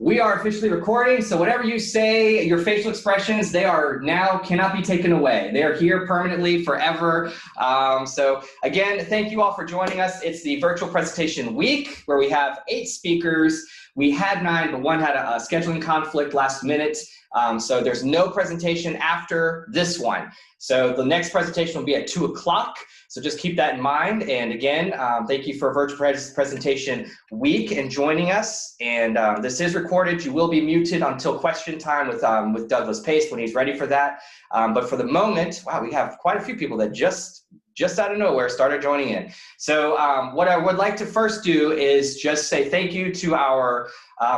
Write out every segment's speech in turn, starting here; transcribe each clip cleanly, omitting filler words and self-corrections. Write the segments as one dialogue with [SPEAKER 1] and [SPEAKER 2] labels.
[SPEAKER 1] We are officially recording, so whatever you say, your facial expressions, they are now cannot be taken away. They are here permanently, forever. So again, thank you all for joining us. It's the virtual presentation week where we have 8 speakers. We had 9, but one had a scheduling conflict last minute. So there's no presentation after this one. So the next presentation will be at 2 o'clock. So just keep that in mind. And again, thank you for virtual presentation week and joining us. And this is recorded. You will be muted until question time with Douglas Pace when he's ready for that. But for the moment, wow, we have quite a few people that just out of nowhere started joining in. So what I would like to first do is just say thank you to our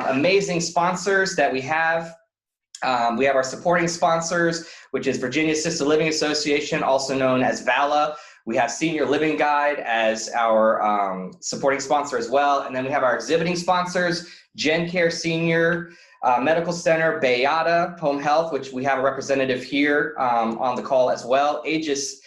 [SPEAKER 1] amazing sponsors that we have. We have our supporting sponsors, which is Virginia Assisted Living Association, also known as VALA. We have Senior Living Guide as our supporting sponsor as well. And then we have our exhibiting sponsors, GenCare Senior Medical Center, Bayada Home Health, which we have a representative here on the call as well, Aegis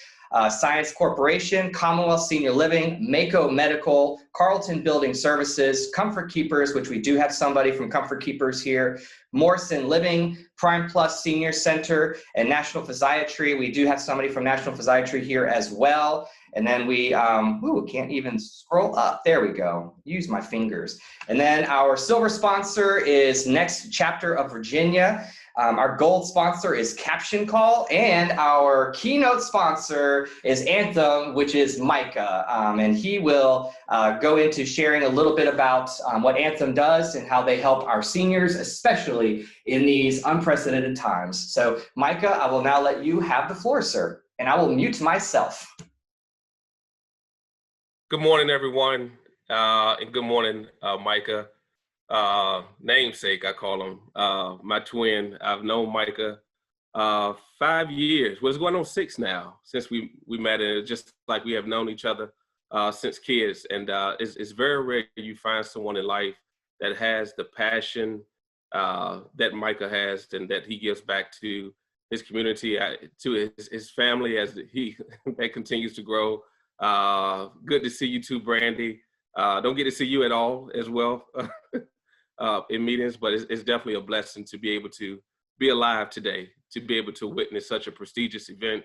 [SPEAKER 1] Science Corporation, Commonwealth Senior Living, Mako Medical, Carlton Building Services, Comfort Keepers, which we do have somebody from Comfort Keepers here, Morrison Living, Prime Plus Senior Center, and National Physiatry. We do have somebody from National Physiatry here as well. And then we, can't even scroll up. There we go. Use my fingers. And then our silver sponsor is Next Chapter of Virginia. Our gold sponsor is Caption Call, and our keynote sponsor is Anthem, which is Micah, and he will go into sharing a little bit about what Anthem does and how they help our seniors, especially in these unprecedented times. So Micah, I will now let you have the floor, sir, and I will mute myself.
[SPEAKER 2] Good morning, everyone, and good morning, Micah. Namesake, I call him, my twin. I've known Micah 5 years. Well, it's going on 6 now since we met, and it's just like we have known each other since kids. And it's very rare you find someone in life that has the passion that Micah has, and that he gives back to his community, to his family as that continues to grow. Good to see you too, Brandy. Don't get to see you at all as well. In meetings, but it's definitely a blessing to be able to be alive today, to be able to witness such a prestigious event.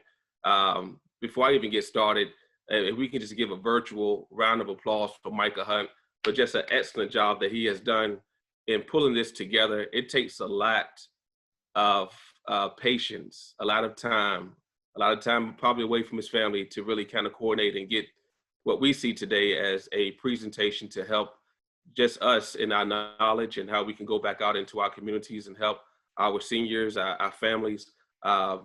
[SPEAKER 2] Before I even get started, if we can just give a virtual round of applause for Micah Hunt for just an excellent job that he has done in pulling this together. It takes a lot of patience, a lot of time probably away from his family to really kind of coordinate and get what we see today as a presentation to help just us in our knowledge and how we can go back out into our communities and help our seniors, our families.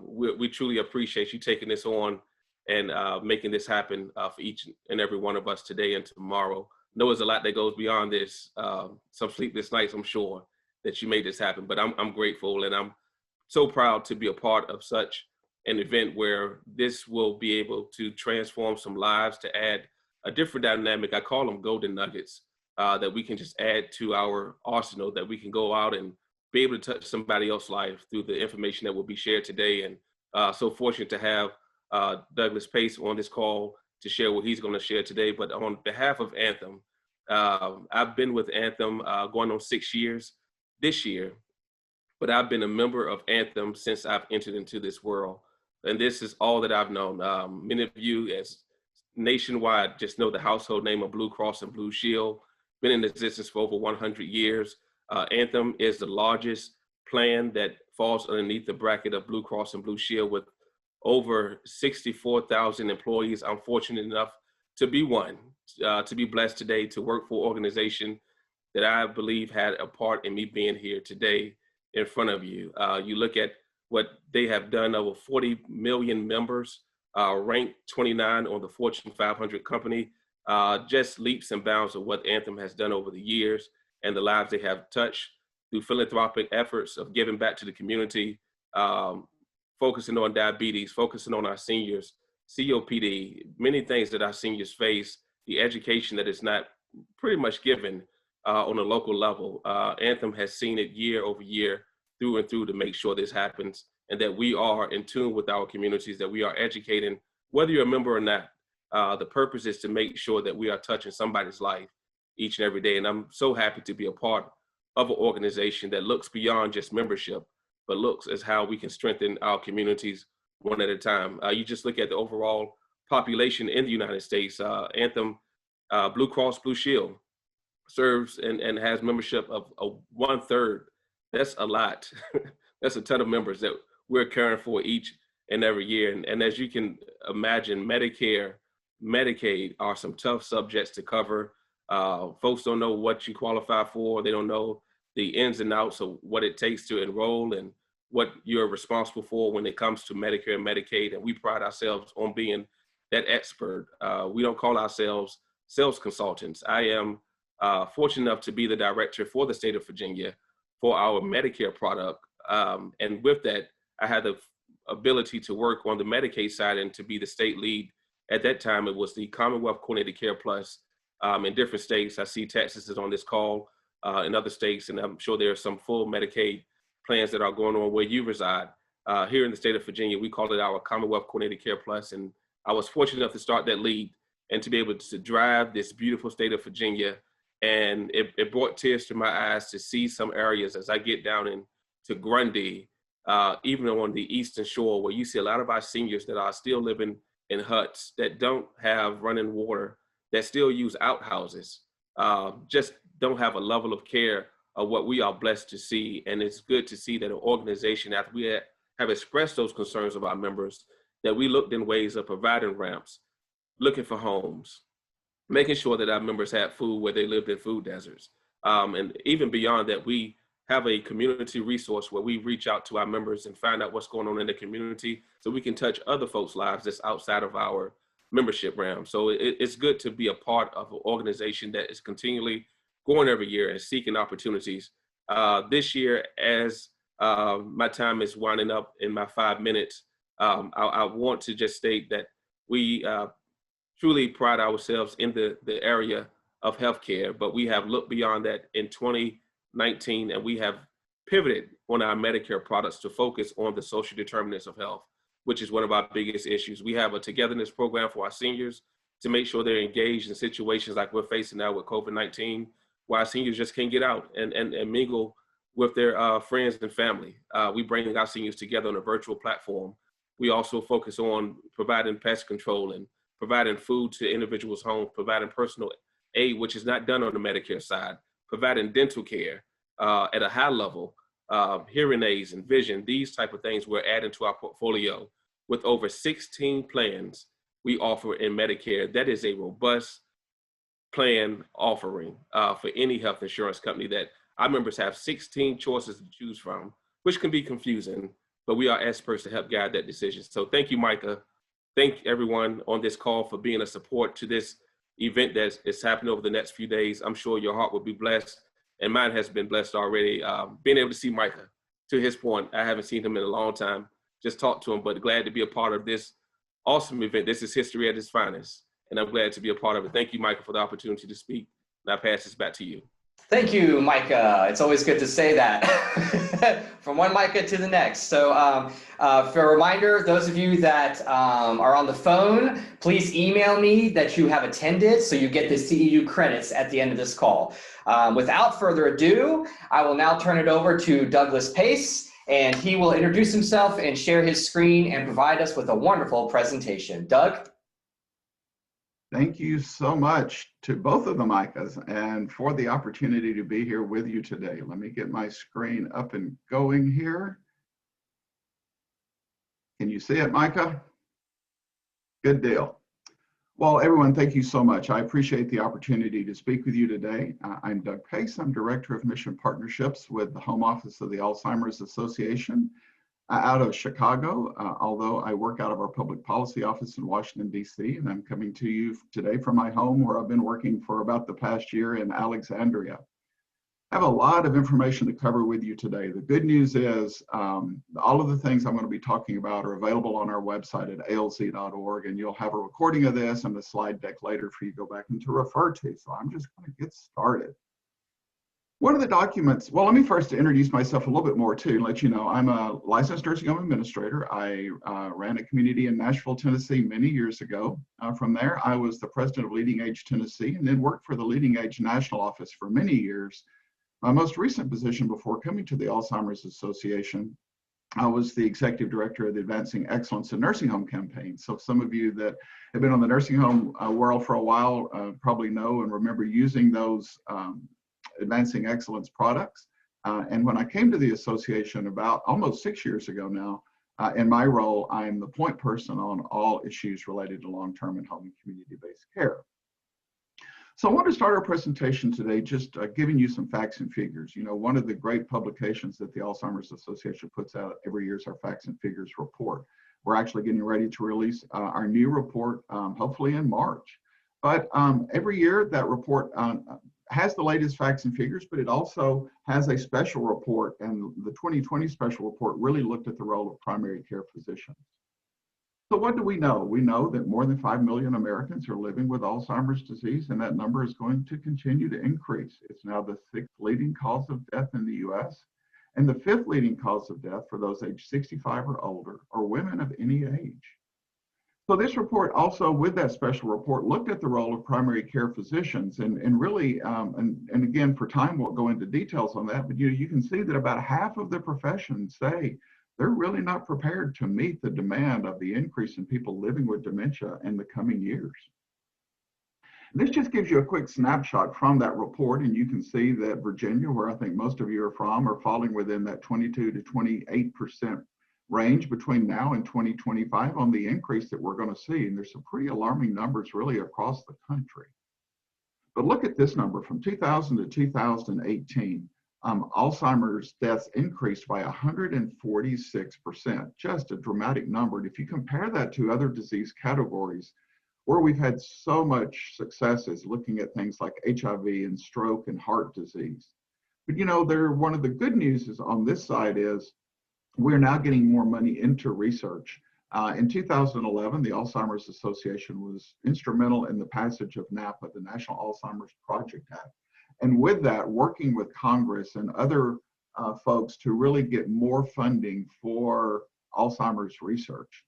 [SPEAKER 2] We truly appreciate you taking this on and making this happen for each and every one of us today and tomorrow. I know there's a lot that goes beyond this, some sleepless nights, I'm sure, that you made this happen, but I'm grateful, and I'm so proud to be a part of such an event where this will be able to transform some lives, to add a different dynamic. I call them golden nuggets. That we can just add to our arsenal, that we can go out and be able to touch somebody else's life through the information that will be shared today. And so fortunate to have Douglas Pace on this call to share what he's going to share today. But on behalf of Anthem, I've been with Anthem going on 6 years this year, but I've been a member of Anthem since I've entered into this world. And this is all that I've known. Many of you as nationwide just know the household name of Blue Cross and Blue Shield. Been in existence for over 100 years. Anthem is the largest plan that falls underneath the bracket of Blue Cross and Blue Shield, with over 64,000 employees. I'm fortunate enough to be one, to be blessed today to work for an organization that I believe had a part in me being here today in front of you. You look at what they have done, over 40 million members, ranked 29 on the Fortune 500 company. Just leaps and bounds of what Anthem has done over the years and the lives they have touched through philanthropic efforts of giving back to the community, focusing on diabetes, focusing on our seniors, COPD, many things that our seniors face, the education that is not pretty much given on a local level. Anthem has seen it year over year, through and through, to make sure this happens, and that we are in tune with our communities, that we are educating, whether you're a member or not. The purpose is to make sure that we are touching somebody's life each and every day. And I'm so happy to be a part of an organization that looks beyond just membership, but looks as how we can strengthen our communities one at a time. You just look at the overall population in the United States. Anthem, Blue Cross Blue Shield serves and has membership of 1/3. That's a lot. That's a ton of members that we're caring for each and every year. And as you can imagine, Medicare, Medicaid are some tough subjects to cover. Folks don't know what you qualify for. They don't know the ins and outs of what it takes to enroll and what you're responsible for when it comes to Medicare and Medicaid. And we pride ourselves on being that expert. We don't call ourselves sales consultants. I am fortunate enough to be the director for the state of Virginia for our Medicare product. And with that, I had the ability to work on the Medicaid side and to be the state lead. At that time, it was the Commonwealth Coordinated Care Plus in different states. I see Texas is on this call, in other states, and I'm sure there are some full Medicaid plans that are going on where you reside. Here in the state of Virginia, we call it our Commonwealth Coordinated Care Plus, and I was fortunate enough to start that lead and to be able to drive this beautiful state of Virginia. And it brought tears to my eyes to see some areas as I get down into Grundy, even on the Eastern Shore, where you see a lot of our seniors that are still living in huts, that don't have running water, that still use outhouses, just don't have a level of care of what we are blessed to see. And it's good to see that an organization, after we have expressed those concerns of our members, that we looked in ways of providing ramps, looking for homes, making sure that our members had food where they lived in food deserts. And even beyond that, we have a community resource where we reach out to our members and find out what's going on in the community so we can touch other folks' lives that's outside of our membership realm. So it's good to be a part of an organization that is continually going every year and seeking opportunities. This year, as my time is winding up in my 5 minutes, I want to just state that we truly pride ourselves in the area of healthcare, but we have looked beyond that in 2019, and we have pivoted on our Medicare products to focus on the social determinants of health, which is one of our biggest issues. We have a togetherness program for our seniors to make sure they're engaged in situations like we're facing now with COVID-19, where our seniors just can't get out and mingle with their friends and family. We bring our seniors together on a virtual platform. We also focus on providing pest control and providing food to individuals' homes, providing personal aid, which is not done on the Medicare side, providing dental care at a high level, hearing aids and vision, these type of things we're adding to our portfolio. With over 16 plans we offer in Medicare, that is a robust plan offering for any health insurance company, that our members have 16 choices to choose from, which can be confusing, but we are experts to help guide that decision. So thank you, Micah. Thank everyone on this call for being a support to this event that is happening over the next few days. I'm sure your heart will be blessed, and mine has been blessed already. Being able to see Micah, to his point, I haven't seen him in a long time, just talked to him, but glad to be a part of this awesome event. This is history at its finest, and I'm glad to be a part of it. Thank you, Micah, for the opportunity to speak, and I pass this back to you.
[SPEAKER 1] Thank you, Micah. It's always good to say that from one Micah to the next. So for a reminder, those of you that are on the phone, please email me that you have attended so you get the CEU credits at the end of this call. Without further ado, I will now turn it over to Douglas Pace, and he will introduce himself and share his screen and provide us with a wonderful presentation. Doug?
[SPEAKER 3] Thank you so much to both of the Micahs and for the opportunity to be here with you today. Let me get my screen up and going here. Can you see it, Micah? Good deal. Well, everyone, thank you so much. I appreciate the opportunity to speak with you today. I'm Doug Pace. I'm Director of Mission Partnerships with the Home Office of the Alzheimer's Association out of Chicago, although I work out of our public policy office in Washington, D.C., and I'm coming to you today from my home where I've been working for about the past year in Alexandria. I have a lot of information to cover with you today. The good news is all of the things I'm going to be talking about are available on our website at alz.org, and you'll have a recording of this and the slide deck later for you to go back and to refer to. So I'm just going to get started. One of the documents, well, let me first introduce myself a little bit more too, and let you know I'm a licensed nursing home administrator. I ran a community in Nashville, Tennessee many years ago. From there, I was the president of Leading Age Tennessee and then worked for the Leading Age National Office for many years, My most recent position before coming to the Alzheimer's Association, I was the executive director of the Advancing Excellence in Nursing Home campaign. So some of you that have been on the nursing home world for a while probably know and remember using those Advancing Excellence products. And when I came to the association about almost 6 years ago now, in my role, I'm the point person on all issues related to long-term and home and community-based care. So I want to start our presentation today just giving you some facts and figures. You know, one of the great publications that the Alzheimer's Association puts out every year is our Facts and Figures report. We're actually getting ready to release our new report, hopefully in March. But every year that report has the latest facts and figures, but it also has a special report, and the 2020 special report really looked at the role of primary care physicians. So what do we know? We know that more than 5 million Americans are living with Alzheimer's disease, and that number is going to continue to increase. It's now the 6th leading cause of death in the US, and the 5th leading cause of death for those aged 65 or older, or women of any age. So this report also, with that special report, looked at the role of primary care physicians, and really, and again, for time, won't go into details on that, but you can see that about half of the profession say they're really not prepared to meet the demand of the increase in people living with dementia in the coming years. This just gives you a quick snapshot from that report, and you can see that Virginia, where I think most of you are from, are falling within that 22 to 28% range between now and 2025 on the increase that we're going to see. And there's some pretty alarming numbers really across the country. But look at this number from 2000 to 2018. Alzheimer's deaths increased by 146%, just a dramatic number. And if you compare that to other disease categories where we've had so much success is looking at things like HIV and stroke and heart disease. But you know, one of the good news is on this side is we're now getting more money into research. In 2011, the Alzheimer's Association was instrumental in the passage of NAPA, the National Alzheimer's Project Act. And with that, working with Congress and other folks to really get more funding for Alzheimer's research.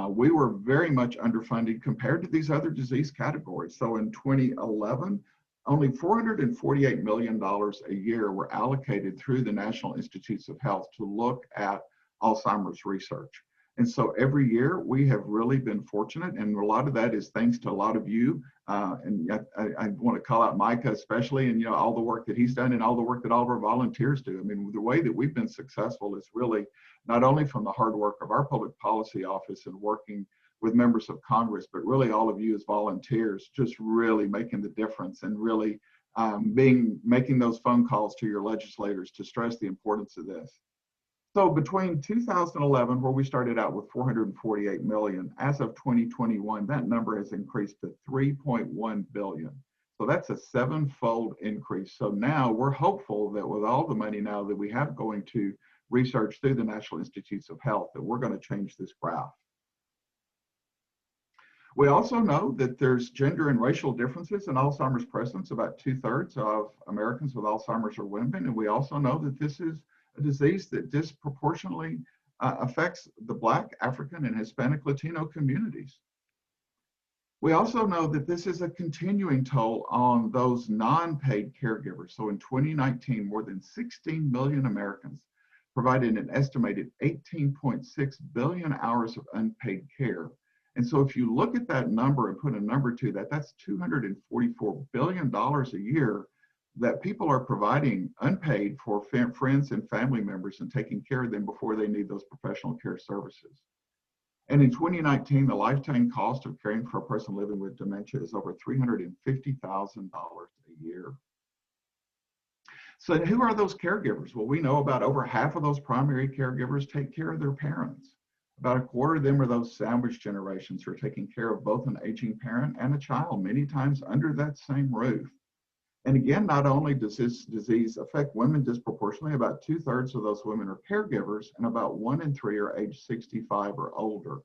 [SPEAKER 3] We were very much underfunded compared to these other disease categories. So in 2011, only $448 million a year were allocated through the National Institutes of Health to look at Alzheimer's research. And so every year we have really been fortunate, and a lot of that is thanks to a lot of you. And I want to call out Micah especially, and you know, all the work that he's done and all the work that all of our volunteers do. I mean, the way that we've been successful is really not only from the hard work of our public policy office and working with members of Congress, but really all of you as volunteers just really making the difference and really making those phone calls to your legislators to stress the importance of this. So between 2011, where we started out with 448 million, as of 2021, that number has increased to 3.1 billion. So that's a 7-fold increase. So now we're hopeful that with all the money now that we have going to research through the National Institutes of Health, that we're going to change this graph. We also know that there's gender and racial differences in Alzheimer's presence. About 2/3 of Americans with Alzheimer's are women. And we also know that this is a disease that disproportionately affects the Black, African, and Hispanic Latino communities. We also know that this is a continuing toll on those non-paid caregivers. So in 2019, more than 16 million Americans provided an estimated 18.6 billion hours of unpaid care. And so if you look at that number and put a number to that, that's $244 billion a year that people are providing unpaid for friends and family members and taking care of them before they need those professional care services. And in 2019, the lifetime cost of caring for a person living with dementia is over $350,000 a year. So who are those caregivers? Well, we know about over half of those primary caregivers take care of their parents. About a quarter of them are those sandwich generations who are taking care of both an aging parent and a child, many times under that same roof. And again, not only does this disease affect women disproportionately, about 2/3 of those women are caregivers, and about 1 in 3 are age 65 or older.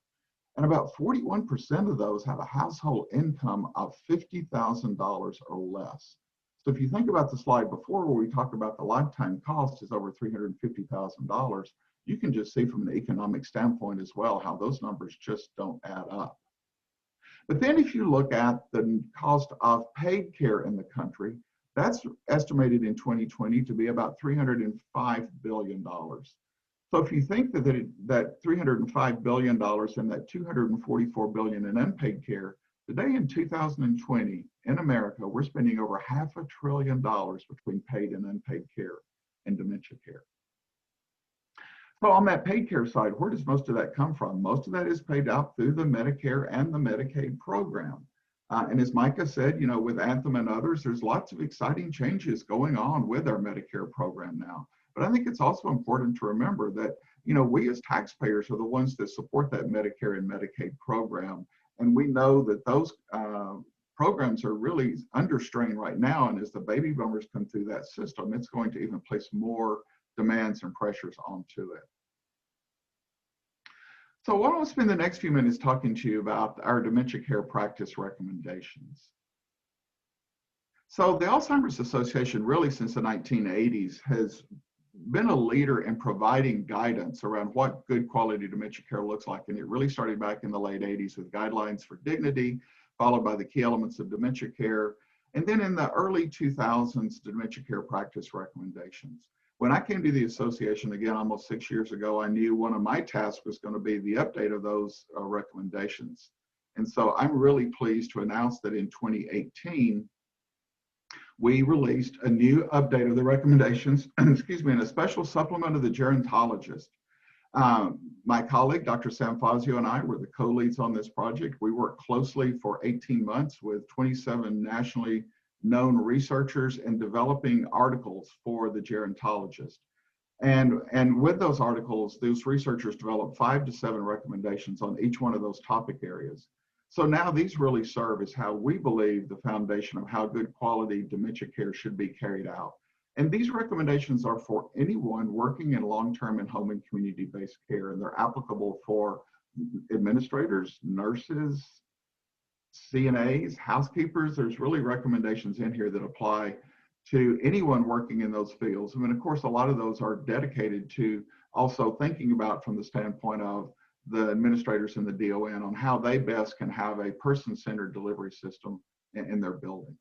[SPEAKER 3] And about 41% of those have a household income of $50,000 or less. So if you think about the slide before where we talked about the lifetime cost is over $350,000, you can just see from an economic standpoint as well how those numbers just don't add up. But then if you look at the cost of paid care in the country, That's estimated in 2020 to be about $305 billion. So if you think that $305 billion and that $244 billion in unpaid care, today in 2020 in America, we're spending over $500 billion between paid and unpaid care and dementia care. So on that paid care side, where does most of that come from? Most of that is paid out through the Medicare and the Medicaid program. And as Micah said, you know, with Anthem and others, there's lots of exciting changes going on with our Medicare program now. But I think it's also important to remember that, you know, we as taxpayers are the ones that support that Medicare and Medicaid program. And we know that those programs are really under strain right now. And as the baby boomers come through that system, it's going to even place more demands and pressures onto it. So why don't I spend the next few minutes talking to you about our dementia care practice recommendations. So the Alzheimer's Association really since the 1980s has been a leader in providing guidance around what good quality dementia care looks like. And it really started back in the late 80s with guidelines for dignity, followed by the key elements of dementia care. And then in the early 2000s, dementia care practice recommendations. When I came to the association, again, almost 6 years ago, I knew one of my tasks was going to be the update of those recommendations. And so I'm really pleased to announce that in 2018, we released a new update of the recommendations, excuse me, and a special supplement of the gerontologist. My colleague, Dr. Sam Fazio, and I were the co-leads on this project. We worked closely for 18 months with 27 nationally known researchers and developing articles for the gerontologist. And with those articles, those researchers developed 5 to 7 recommendations on each one of those topic areas. So now these really serve as how we believe the foundation of how good quality dementia care should be carried out. And these recommendations are for anyone working in long-term and home and community-based care, and they're applicable for administrators, nurses, CNAs, housekeepers. There's really recommendations in here that apply to anyone working in those fields. I mean, of course, a lot of those are dedicated to also thinking about from the standpoint of the administrators in the DON on how they best can have a person-centered delivery system in their buildings.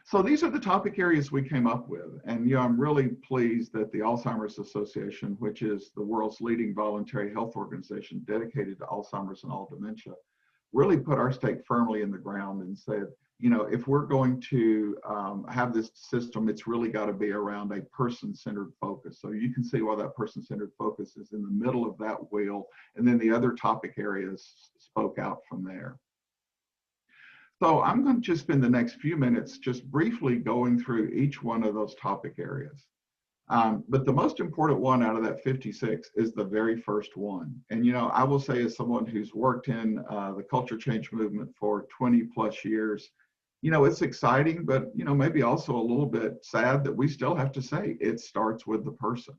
[SPEAKER 3] So these are the topic areas we came up with. And you know, I'm really pleased that the Alzheimer's Association, which is the world's leading voluntary health organization dedicated to Alzheimer's and all dementia, really put our stake firmly in the ground and said, you know, if we're going to have this system, it's really got to be around a person-centered focus. So you can see why that person-centered focus is in the middle of that wheel, and then the other topic areas spoke out from there. So I'm going to just spend the next few minutes just briefly going through each one of those topic areas. But the most important one out of that 56 is the very first one. And, you know, I will say as someone who's worked in the culture change movement for 20 plus years, you know, it's exciting, but, you know, maybe also a little bit sad that we still have to say it starts with the person.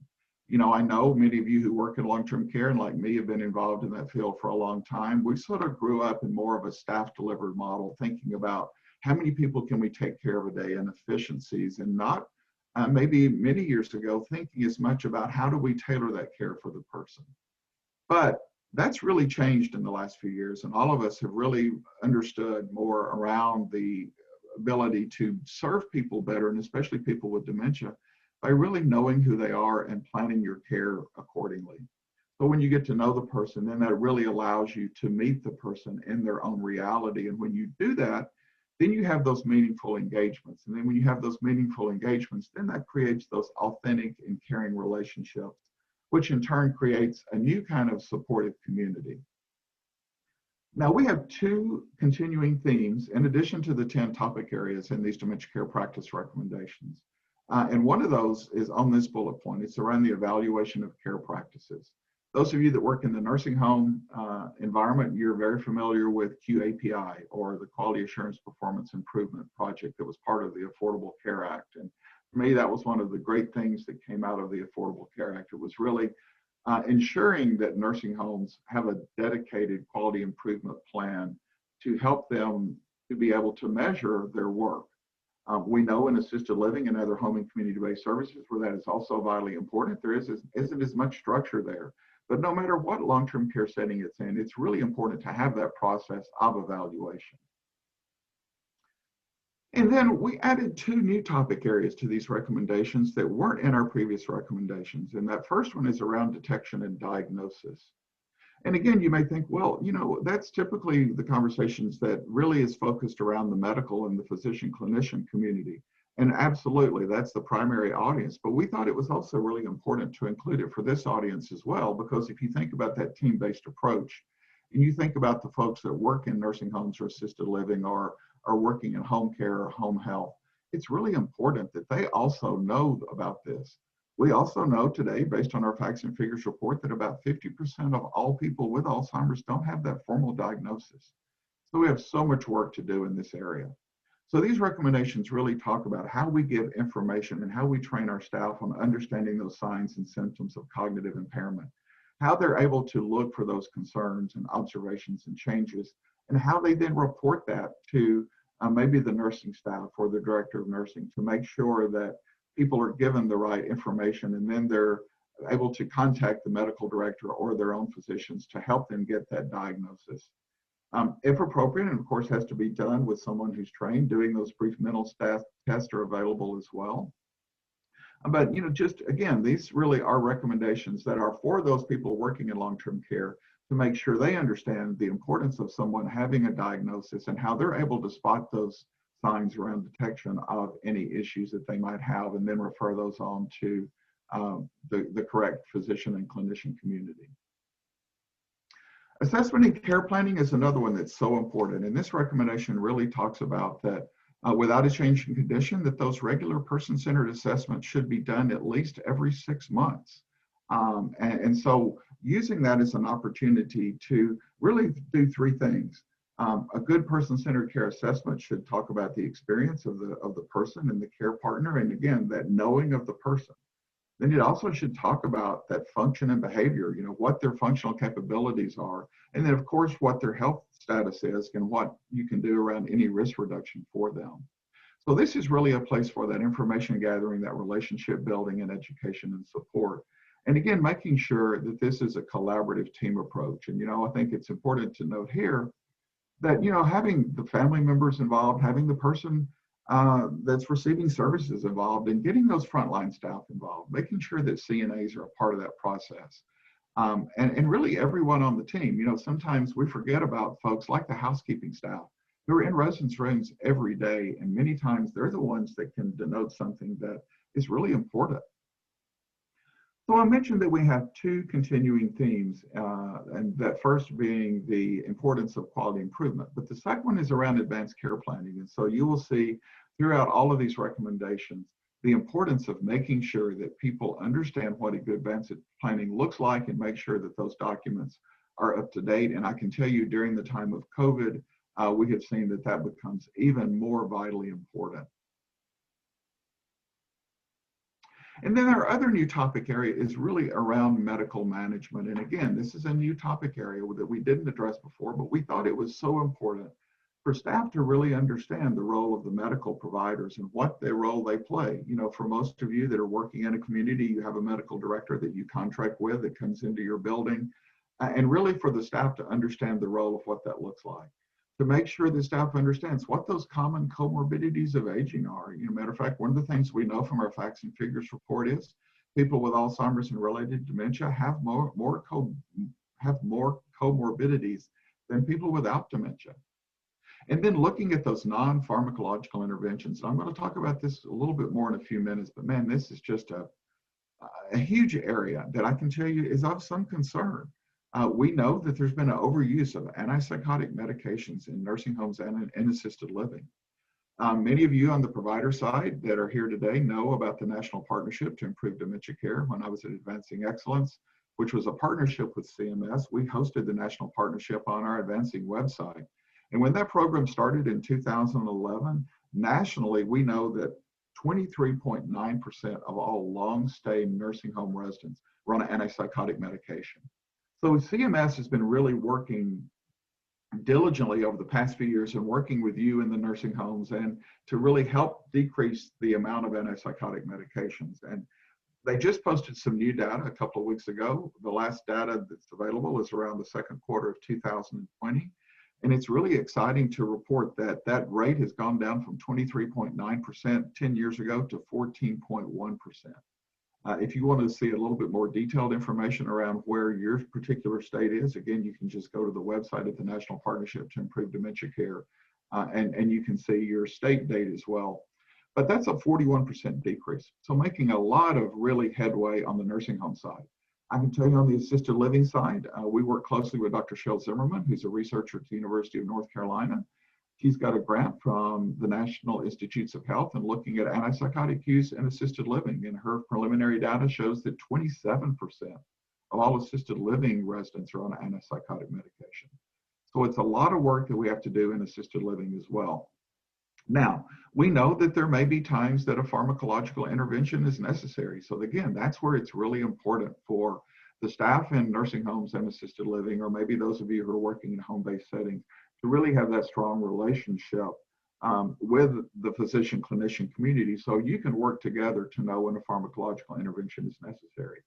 [SPEAKER 3] You know, I know many of you who work in long-term care and like me have been involved in that field for a long time. We sort of grew up in more of a staff delivered model, thinking about how many people can we take care of a day and efficiencies, and not maybe many years ago thinking as much about how do we tailor that care for the person. But that's really changed in the last few years, and all of us have really understood more around the ability to serve people better, and especially people with dementia, by really knowing who they are and planning your care accordingly. So when you get to know the person, then that really allows you to meet the person in their own reality. And when you do that, then you have those meaningful engagements. And then when you have those meaningful engagements, then that creates those authentic and caring relationships, which in turn creates a new kind of supportive community. Now we have 2 continuing themes in addition to the 10 topic areas in these dementia care practice recommendations. And one of those is on this bullet point. It's around the evaluation of care practices. Those of you that work in the nursing home environment, you're very familiar with QAPI, or the Quality Assurance Performance Improvement Project that was part of the Affordable Care Act. And for me, that was one of the great things that came out of the Affordable Care Act. It was really ensuring that nursing homes have a dedicated quality improvement plan to help them to be able to measure their work. We know in assisted living and other home and community-based services where that is also vitally important, there isn't as much structure there. But no matter what long-term care setting it's in, it's really important to have that process of evaluation. And then we added 2 new topic areas to these recommendations that weren't in our previous recommendations. And that first one is around detection and diagnosis. And again, you may think, well, that's typically the conversations that really is focused around the medical and the physician clinician community. And absolutely, that's the primary audience. But we thought it was also really important to include it for this audience as well, because if you think about that team-based approach, and you think about the folks that work in nursing homes or assisted living or are working in home care or home health, it's really important that they also know about this. We also know today, based on our facts and figures report, that about 50% of all people with Alzheimer's don't have that formal diagnosis. So we have so much work to do in this area. So these recommendations really talk about how we give information and how we train our staff on understanding those signs and symptoms of cognitive impairment, how they're able to look for those concerns and observations and changes, and how they then report that to maybe the nursing staff or the director of nursing to make sure that people are given the right information, and then they're able to contact the medical director or their own physicians to help them get that diagnosis. If appropriate, and of course has to be done with someone who's trained, doing those brief mental tests are available as well. But just again, these really are recommendations that are for those people working in long-term care to make sure they understand the importance of someone having a diagnosis and how they're able to spot those signs around detection of any issues that they might have, and then refer those on to the correct physician and clinician community. Assessment and care planning is another one that's so important, and this recommendation really talks about that without a change in condition, that those regular person-centered assessments should be done at least every 6 months. And so using that as an opportunity to really do 3 things. A good person-centered care assessment should talk about the experience of the person and the care partner, and again, that knowing of the person. Then it also should talk about that function and behavior, what their functional capabilities are, and then of course what their health status is and what you can do around any risk reduction for them. So this is really a place for that information gathering, that relationship building and education and support. And again, making sure that this is a collaborative team approach. And I think it's important to note here that having the family members involved, having the person that's receiving services involved, and getting those frontline staff involved, making sure that CNAs are a part of that process. And really everyone on the team. Sometimes we forget about folks like the housekeeping staff who are in residence rooms every day, and many times they're the ones that can denote something that is really important. So I mentioned that we have 2 continuing themes, and that first being the importance of quality improvement, but the second one is around advanced care planning. And so you will see throughout all of these recommendations the importance of making sure that people understand what a good advanced planning looks like, and make sure that those documents are up to date. And I can tell you, during the time of COVID, we have seen that that becomes even more vitally important. And then our other new topic area is really around medical management. And again, this is a new topic area that we didn't address before, but we thought it was so important for staff to really understand the role of the medical providers and what their role they play. For most of you that are working in a community, you have a medical director that you contract with that comes into your building, and really for the staff to understand the role of what that looks like, to make sure the staff understands what those common comorbidities of aging are. Matter of fact, one of the things we know from our facts and figures report is people with Alzheimer's and related dementia have more comorbidities than people without dementia. And then looking at those non-pharmacological interventions. I'm going to talk about this a little bit more in a few minutes, but man, this is just a huge area that I can tell you is of some concern. We know that there's been an overuse of antipsychotic medications in nursing homes and in assisted living. Many of you on the provider side that are here today know about the National Partnership to Improve Dementia Care. When I was at Advancing Excellence, which was a partnership with CMS, we hosted the National Partnership on our Advancing website. And when that program started in 2011, nationally, we know that 23.9% of all long-stay nursing home residents were on antipsychotic medication. So CMS has been really working diligently over the past few years and working with you in the nursing homes and to really help decrease the amount of antipsychotic medications. And they just posted some new data a couple of weeks ago. The last data that's available is around the second quarter of 2020. And it's really exciting to report that that rate has gone down from 23.9% 10 years ago to 14.1%. If you want to see a little bit more detailed information around where your particular state is, again, you can just go to the website of the National Partnership to Improve Dementia Care, and you can see your state data as well. But that's a 41% decrease. So making a lot of really headway on the nursing home side. I can tell you on the assisted living side, we work closely with Dr. Shel Zimmerman, who's a researcher at the University of North Carolina. She's got a grant from the National Institutes of Health and looking at antipsychotic use in assisted living. And her preliminary data shows that 27% of all assisted living residents are on antipsychotic medication. So it's a lot of work that we have to do in assisted living as well. Now, we know that there may be times that a pharmacological intervention is necessary. So again, that's where it's really important for the staff in nursing homes and assisted living, or maybe those of you who are working in home-based settings, to really have that strong relationship with the physician-clinician community so you can work together to know when a pharmacological intervention is necessary.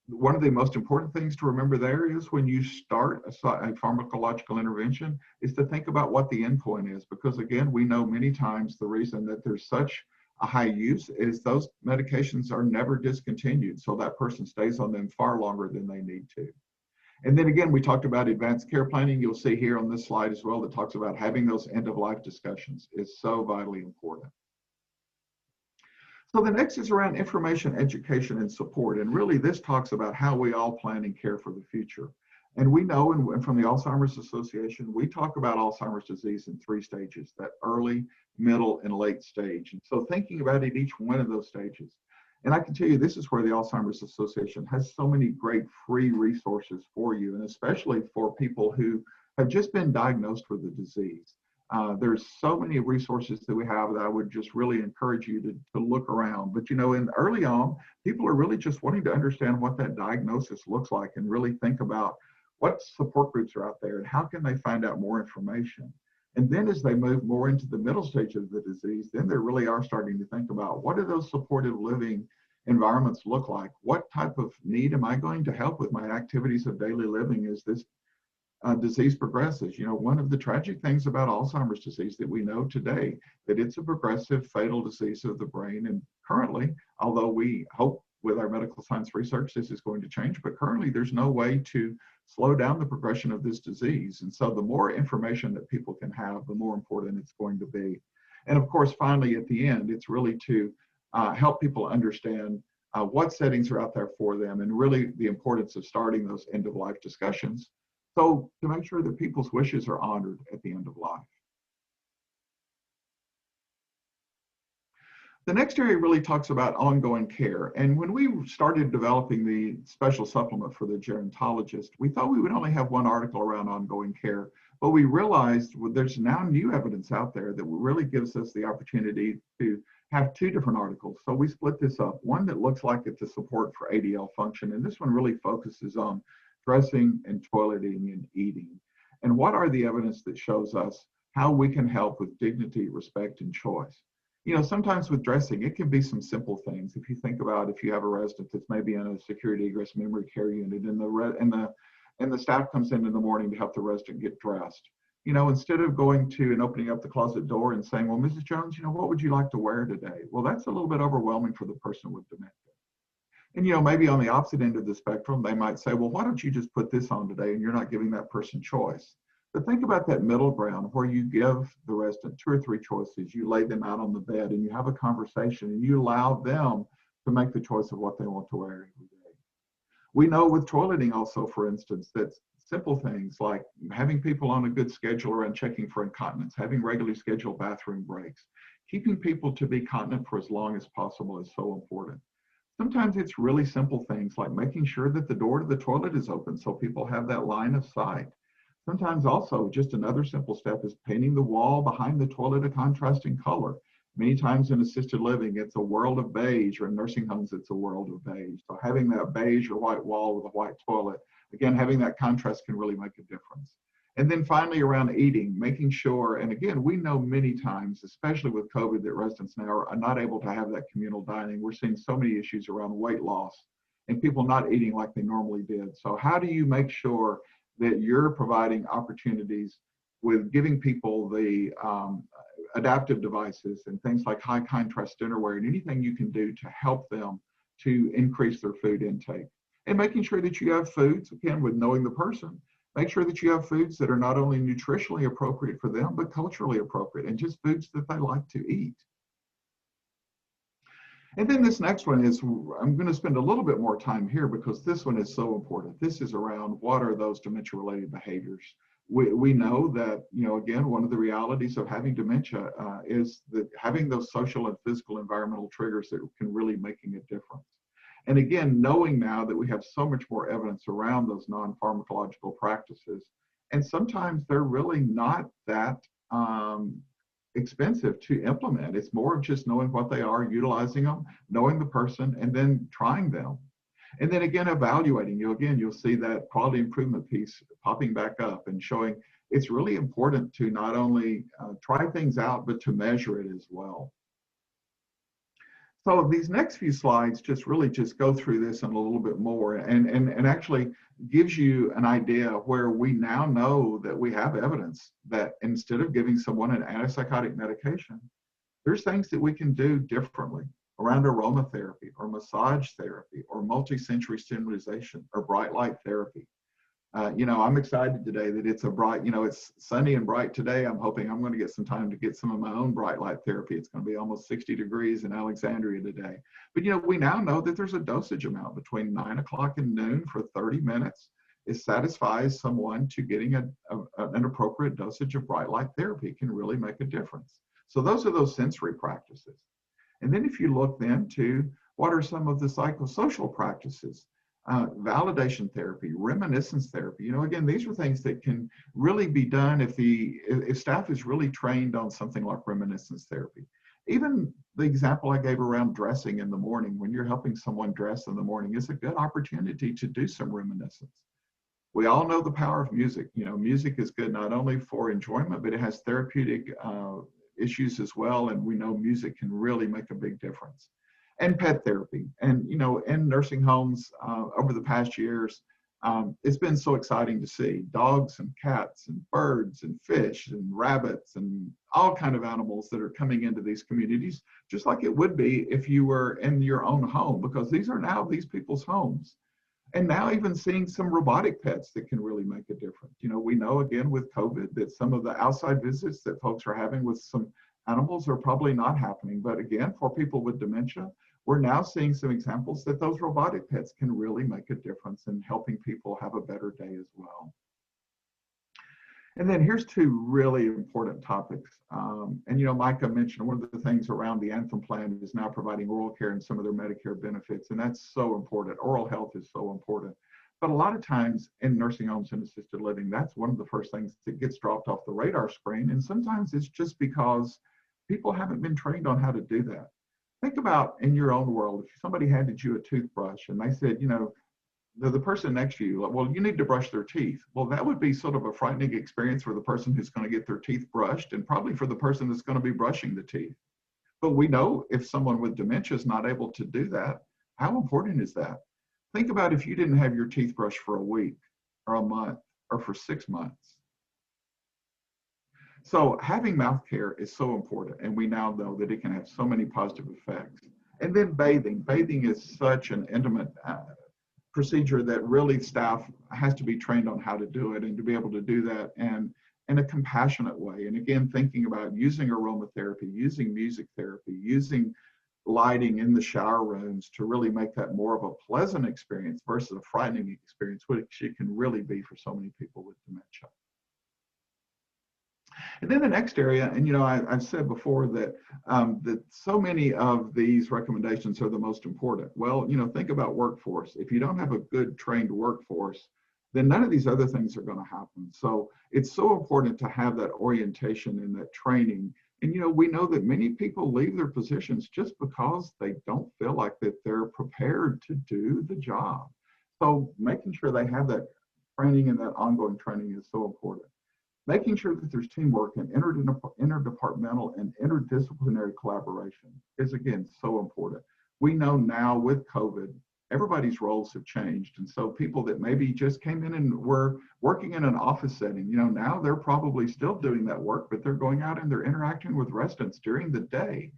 [SPEAKER 3] One of the most important things to remember there is when you start a pharmacological intervention is to think about what the endpoint is, because again, we know many times the reason that there's such a high use is those medications are never discontinued, so that person stays on them far longer than they need to. And then again, we talked about advanced care planning. You'll see here on this slide as well that talks about having those end-of-life discussions is so vitally important. So the next is around information, education, and support. And really this talks about how we all plan and care for the future. And we know, and from the Alzheimer's Association, we talk about Alzheimer's disease in 3 stages, that early, middle, and late stage. And so thinking about it, each one of those stages. And I can tell you, this is where the Alzheimer's Association has so many great free resources for you, and especially for people who have just been diagnosed with the disease. There's so many resources that we have that I would just really encourage you to look around. But you know, in early on, people are really just wanting to understand what that diagnosis looks like and really think about what support groups are out there and how can they find out more information. And then as they move more into the middle stage of the disease, then they really are starting to think about what do those supportive living environments look like? What type of need am I going to help with my activities of daily living as this disease progresses? You know, one of the tragic things about Alzheimer's disease that we know today, that it's a progressive fatal disease of the brain. And currently, although we hope with our medical science research this is going to change, but currently there's no way to slow down the progression of this disease. And so the more information that people can have, the more important it's going to be. And of course, finally, at the end, it's really to help people understand what settings are out there for them and really the importance of starting those end-of-life discussions. So to make sure that people's wishes are honored at the end of life. The next area really talks about ongoing care. And when we started developing the special supplement for the gerontologist, we thought we would only have one article around ongoing care, but we realized there's now new evidence out there that really gives us the opportunity to have 2 different articles. So we split this up. One that looks like it's a support for ADL function, and this one really focuses on dressing and toileting and eating. And what are the evidence that shows us how we can help with dignity, respect, and choice? You know, sometimes with dressing, it can be some simple things. If you think about if you have a resident that's maybe in a security egress memory care unit and the staff comes in the morning to help the resident get dressed. You know, instead of going to and opening up the closet door and saying, well, Mrs. Jones, you know, what would you like to wear today? Well, that's a little bit overwhelming for the person with dementia. And, you know, maybe on the opposite end of the spectrum, they might say, well, why don't you just put this on today? And you're not giving that person choice. But think about that middle ground where you give the resident 2 or 3 choices. You lay them out on the bed and you have a conversation and you allow them to make the choice of what they want to wear every day. We know with toileting also, for instance, that simple things like having people on a good schedule around checking for incontinence, having regularly scheduled bathroom breaks, keeping people to be continent for as long as possible is so important. Sometimes it's really simple things like making sure that the door to the toilet is open so people have that line of sight. Sometimes also just another simple step is painting the wall behind the toilet a contrasting color. Many times in assisted living, it's a world of beige, or in nursing homes, it's a world of beige. So having that beige or white wall with a white toilet, again, having that contrast can really make a difference. And then finally around eating, making sure, and again, we know many times, especially with COVID, that residents now are not able to have that communal dining. We're seeing so many issues around weight loss and people not eating like they normally did. So how do you make sure that you're providing opportunities with giving people the adaptive devices and things like high contrast dinnerware and anything you can do to help them to increase their food intake. And making sure that you have foods, again, with knowing the person, make sure that you have foods that are not only nutritionally appropriate for them, but culturally appropriate, and just foods that they like to eat. And then this next one is, I'm going to spend a little bit more time here because this one is so important. This is around what are those dementia-related behaviors. We know that, again, one of the realities of having dementia is that having those social and physical environmental triggers that can really making a difference. And again, knowing now that we have so much more evidence around those non-pharmacological practices, and sometimes they're really not that expensive to implement. It's more of just knowing what they are, utilizing them, knowing the person, and then trying them. And then again, evaluating. You'll see that quality improvement piece popping back up and showing it's really important to not only try things out, but to measure it as well. So these next few slides just go through this in a little bit more and actually gives you an idea where we now know that we have evidence that instead of giving someone an antipsychotic medication, there's things that we can do differently around aromatherapy or massage therapy or multi-sensory stimulation or bright light therapy. I'm excited today that it's a bright, it's sunny and bright today. I'm hoping I'm going to get some time to get some of my own bright light therapy. It's going to be almost 60 degrees in Alexandria today. But, we now know that there's a dosage amount between 9 o'clock and noon for 30 minutes. It satisfies someone to getting an appropriate dosage of bright light therapy can really make a difference. So those are those sensory practices. And then if you look then to what are some of the psychosocial practices, validation therapy, reminiscence therapy, again, these are things that can really be done if staff is really trained on something like reminiscence therapy. Even the example I gave around dressing in the morning, when you're helping someone dress in the morning, is a good opportunity to do some reminiscence. We all know the power of music. Music is good not only for enjoyment, but it has therapeutic issues as well. And we know music can really make a big difference. And pet therapy. And, in nursing homes over the past years, it's been so exciting to see dogs and cats and birds and fish and rabbits and all kinds of animals that are coming into these communities, just like it would be if you were in your own home, because these are now these people's homes. And now even seeing some robotic pets that can really make a difference. We know again with COVID that some of the outside visits that folks are having with some animals are probably not happening. But again, for people with dementia, we're now seeing some examples that those robotic pets can really make a difference in helping people have a better day as well. And then here's two really important topics. Micah mentioned one of the things around the Anthem plan is now providing oral care and some of their Medicare benefits, and that's so important. Oral health is so important. But a lot of times in nursing homes and assisted living, that's one of the first things that gets dropped off the radar screen. And sometimes it's just because people haven't been trained on how to do that. Think about in your own world, if somebody handed you a toothbrush and they said, the person next to you, well, you need to brush their teeth. Well, that would be sort of a frightening experience for the person who's going to get their teeth brushed and probably for the person that's going to be brushing the teeth. But we know if someone with dementia is not able to do that, how important is that? Think about if you didn't have your teeth brushed for a week or a month or for 6 months. So having mouth care is so important, and we now know that it can have so many positive effects. And then bathing. Bathing is such an intimate procedure that really staff has to be trained on how to do it and to be able to do that and in a compassionate way. And again, thinking about using aromatherapy, using music therapy, using lighting in the shower rooms to really make that more of a pleasant experience versus a frightening experience, which it can really be for so many people with dementia. And then the next area, and I've said before that that so many of these recommendations are the most important. Well, think about workforce. If you don't have a good trained workforce, then none of these other things are going to happen. So it's so important to have that orientation and that training. And we know that many people leave their positions just because they don't feel like that they're prepared to do the job. So making sure they have that training and that ongoing training is so important. Making sure that there's teamwork and interdepartmental and interdisciplinary collaboration is, again, so important. We know now with COVID everybody's roles have changed. And so people that maybe just came in and were working in an office setting, you know, now they're probably still doing that work, but they're going out and they're interacting with residents during the day.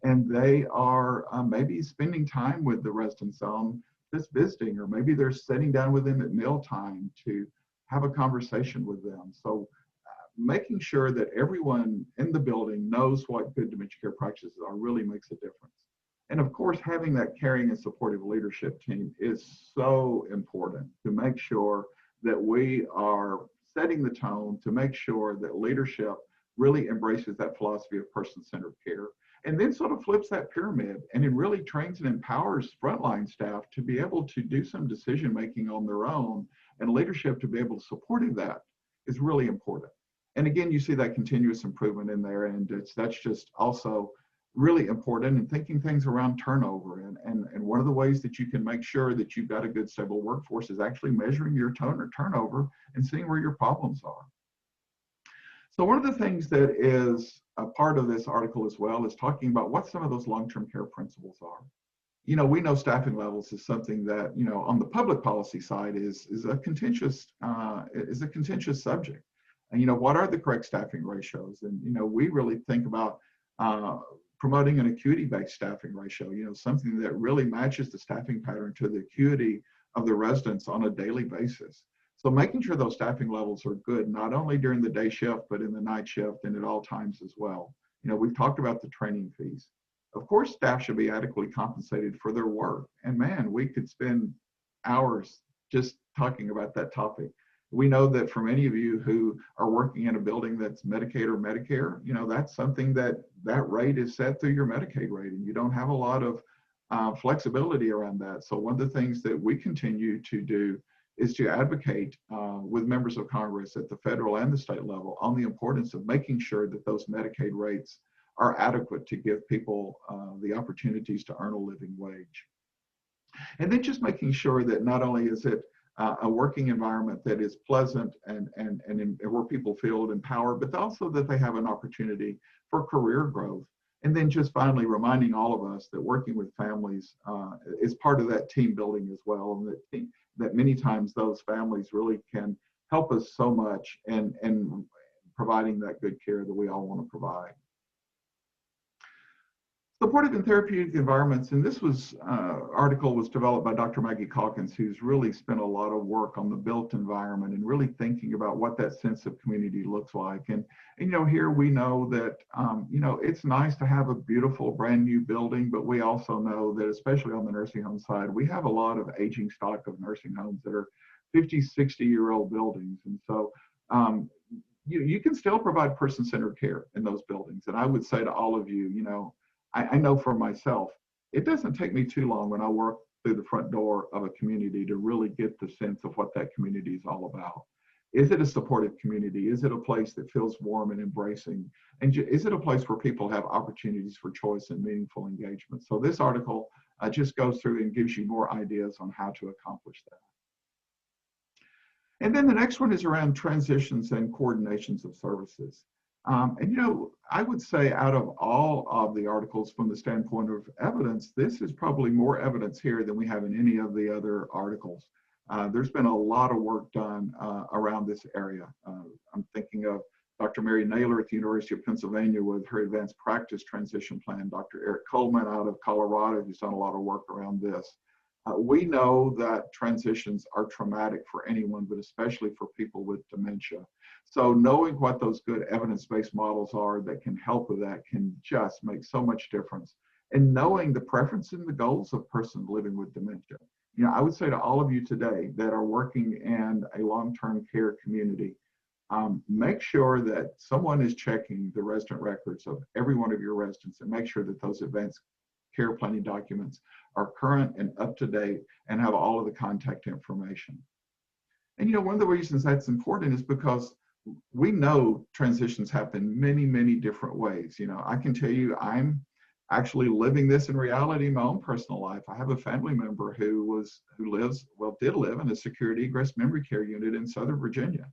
[SPEAKER 3] And they are maybe spending time with the residents on just visiting, or maybe they're sitting down with them at mealtime to have a conversation with them. So making sure that everyone in the building knows what good dementia care practices are really makes a difference. And of course, having that caring and supportive leadership team is so important to make sure that we are setting the tone, to make sure that leadership really embraces that philosophy of person-centered care, and then sort of flips that pyramid and it really trains and empowers frontline staff to be able to do some decision-making on their own, and leadership to be able to support that is really important. And again, you see that continuous improvement in there, and that's just also really important, and thinking things around turnover. And one of the ways that you can make sure that you've got a good stable workforce is actually measuring your turnover and seeing where your problems are. So one of the things that is a part of this article as well is talking about what some of those long-term care principles are. You know, we know staffing levels is something that, you know, on the public policy side is a contentious subject. And, you know, what are the correct staffing ratios? And, you know, we really think about promoting an acuity-based staffing ratio, you know, something that really matches the staffing pattern to the acuity of the residents on a daily basis. So making sure those staffing levels are good, not only during the day shift, but in the night shift and at all times as well. You know, we've talked about the training fees. Of course, staff should be adequately compensated for their work. And man, we could spend hours just talking about that topic. We know that for many of you who are working in a building that's Medicaid or Medicare, you know, that's something that rate is set through your Medicaid rate, and you don't have a lot of flexibility around that. So one of the things that we continue to do is to advocate with members of Congress at the federal and the state level on the importance of making sure that those Medicaid rates are adequate to give people the opportunities to earn a living wage. And then just making sure that not only is it a working environment that is pleasant and where people feel empowered, but also that they have an opportunity for career growth. And then just finally reminding all of us that working with families is part of that team building as well, and that many times those families really can help us so much in providing that good care that we all want to provide. Supportive and therapeutic environments, and this article was developed by Dr. Maggie Calkins, who's really spent a lot of work on the built environment and really thinking about what that sense of community looks like. And you know, here we know that, you know, it's nice to have a beautiful brand new building, but we also know that, especially on the nursing home side, we have a lot of aging stock of nursing homes that are 50, 60-year-old buildings. And so you can still provide person-centered care in those buildings. And I would say to all of you, you know, I know for myself, it doesn't take me too long when I work through the front door of a community to really get the sense of what that community is all about. Is it a supportive community? Is it a place that feels warm and embracing? And is it a place where people have opportunities for choice and meaningful engagement? So this article just goes through and gives you more ideas on how to accomplish that. And then the next one is around transitions and coordinations of services. And you know, I would say out of all of the articles from the standpoint of evidence, this is probably more evidence here than we have in any of the other articles. There's been a lot of work done around this area. I'm thinking of Dr. Mary Naylor at the University of Pennsylvania with her advanced practice transition plan, Dr. Eric Coleman out of Colorado, who's done a lot of work around this. We know that transitions are traumatic for anyone, but especially for people with dementia. So knowing what those good evidence-based models are that can help with that can just make so much difference. And knowing the preference and the goals of persons living with dementia. You know, I would say to all of you today that are working in a long-term care community, make sure that someone is checking the resident records of every one of your residents and make sure that those advanced care planning documents are current and up to date and have all of the contact information. And you know, one of the reasons that's important is because we know transitions happen many, many different ways. You know, I can tell you I'm actually living this in reality in my own personal life. I have a family member who did live in a security egress memory care unit in Southern Virginia.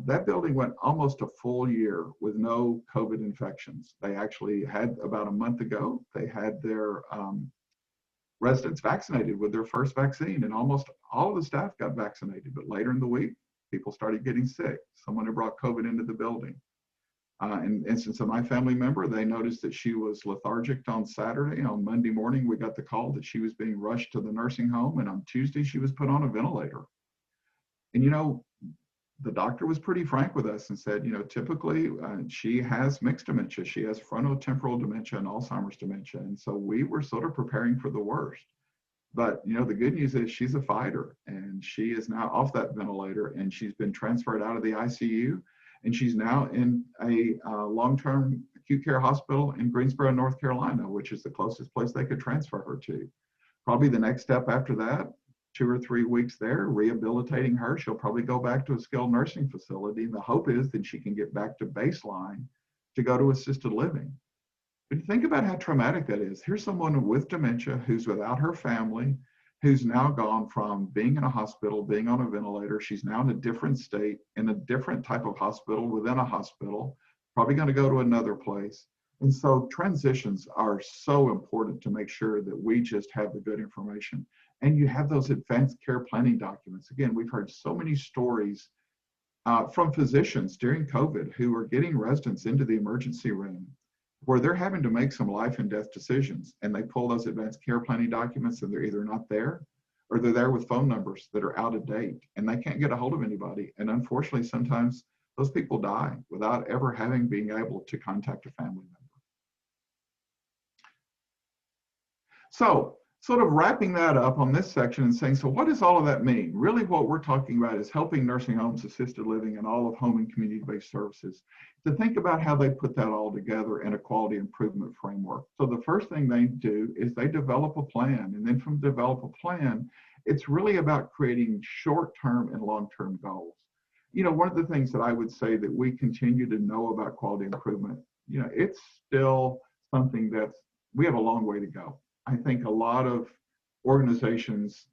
[SPEAKER 3] That building went almost a full year with no COVID infections. They actually had, about a month ago, they had their residents vaccinated with their first vaccine, and almost all of the staff got vaccinated. But later in the week, people started getting sick. Someone had brought COVID into the building. In the instance of my family member, they noticed that she was lethargic on Saturday. On Monday morning, we got the call that she was being rushed to the nursing home, and on Tuesday, she was put on a ventilator. And, you know, the doctor was pretty frank with us and said, you know, typically she has mixed dementia. She has frontotemporal dementia and Alzheimer's dementia. And so we were sort of preparing for the worst. But, you know, the good news is she's a fighter, and she is now off that ventilator, and she's been transferred out of the ICU, and she's now in a long-term acute care hospital in Greensboro, North Carolina, which is the closest place they could transfer her to. Probably the next step after that, 2 or 3 weeks there, rehabilitating her. She'll probably go back to a skilled nursing facility. The hope is that she can get back to baseline to go to assisted living. But think about how traumatic that is. Here's someone with dementia who's without her family, who's now gone from being in a hospital, being on a ventilator. She's now in a different state, in a different type of hospital, within a hospital, probably going to go to another place. And so transitions are so important to make sure that we just have the good information. And you have those advanced care planning documents. Again, we've heard so many stories from physicians during COVID who are getting residents into the emergency room where they're having to make some life and death decisions, and they pull those advanced care planning documents and they're either not there or they're there with phone numbers that are out of date and they can't get a hold of anybody. And unfortunately, sometimes those people die without ever being able to contact a family member. So sort of wrapping that up on this section and saying, so what does all of that mean? Really what we're talking about is helping nursing homes, assisted living, and all of home and community-based services to think about how they put that all together in a quality improvement framework. So the first thing they do is they develop a plan, and then from develop a plan, it's really about creating short-term and long-term goals. You know, one of the things that I would say that we continue to know about quality improvement, you know, it's still something we have a long way to go. I think a lot of organizations,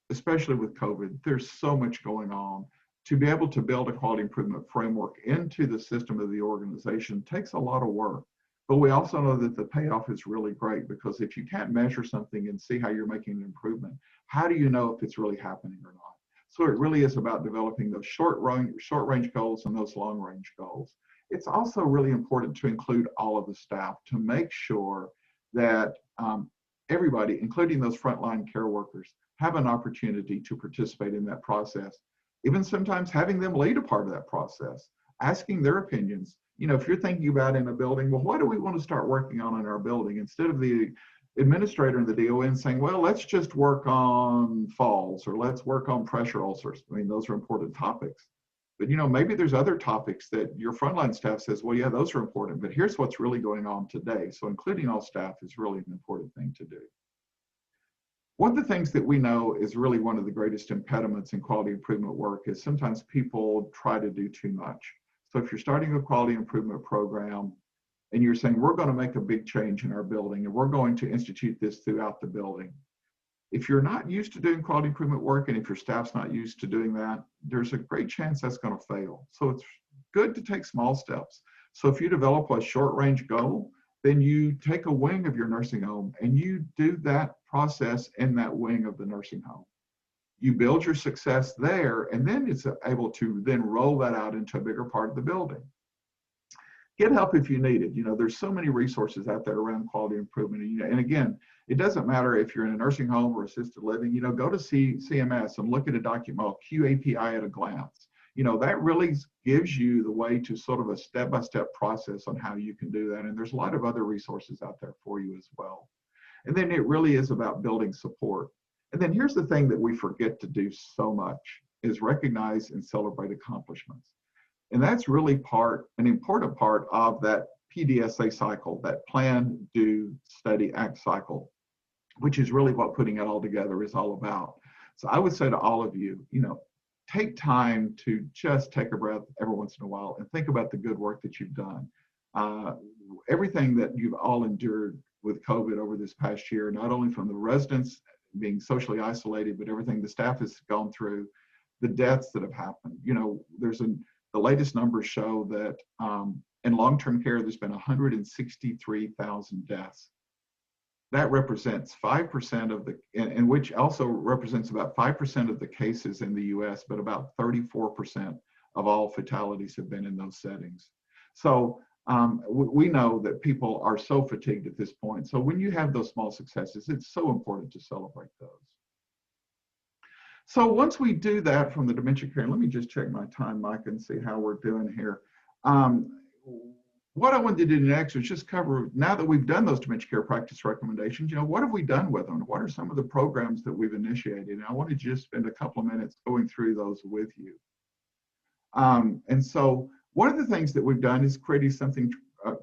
[SPEAKER 3] especially with COVID, there's so much going on. To be able to build a quality improvement framework into the system of the organization takes a lot of work. But we also know that the payoff is really great, because if you can't measure something and see how you're making an improvement, how do you know if it's really happening or not? So it really is about developing those short range goals and those long range goals. It's also really important to include all of the staff to make sure that everybody, including those frontline care workers, have an opportunity to participate in that process. Even sometimes having them lead a part of that process, asking their opinions. You know, if you're thinking about in a building, well, what do we want to start working on in our building? Instead of the administrator and the DON saying, well, let's just work on falls or let's work on pressure ulcers. I mean, those are important topics. But, you know, maybe there's other topics that your frontline staff says, well, yeah, those are important, but here's what's really going on today. So including all staff is really an important thing to do. One of the things that we know is really one of the greatest impediments in quality improvement work is sometimes people try to do too much. So if you're starting a quality improvement program and you're saying, we're going to make a big change in our building and we're going to institute this throughout the building, if you're not used to doing quality improvement work and if your staff's not used to doing that, there's a great chance that's going to fail. So it's good to take small steps. So if you develop a short range goal, then you take a wing of your nursing home and you do that process in that wing of the nursing home. You build your success there, and then it's able to then roll that out into a bigger part of the building. Get help if you need it. You know, there's so many resources out there around quality improvement. And again, it doesn't matter if you're in a nursing home or assisted living, you know, go to CMS and look at a document, QAPI at a glance. You know, that really gives you the way to sort of a step-by-step process on how you can do that. And there's a lot of other resources out there for you as well. And then it really is about building support. And then here's the thing that we forget to do so much is recognize and celebrate accomplishments. And that's really an important part of that PDSA cycle, that plan, do, study, act cycle, which is really what putting it all together is all about. So I would say to all of you, you know, take time to just take a breath every once in a while and think about the good work that you've done. Everything that you've all endured with COVID over this past year, not only from the residents being socially isolated, but everything the staff has gone through, the deaths that have happened. You know, the latest numbers show that in long-term care, there's been 163,000 deaths. That represents 5% of the, and which also represents about 5% of the cases in the US, but about 34% of all fatalities have been in those settings. So we know that people are so fatigued at this point. So when you have those small successes, it's so important to celebrate those. So once we do that from the dementia care, let me just check my time, Mike, and see how we're doing here. What I wanted to do next was just cover, now that we've done those dementia care practice recommendations, what have we done with them? What are some of the programs that we've initiated? And I want to just spend a couple of minutes going through those with you. And so one of the things that we've done is creating something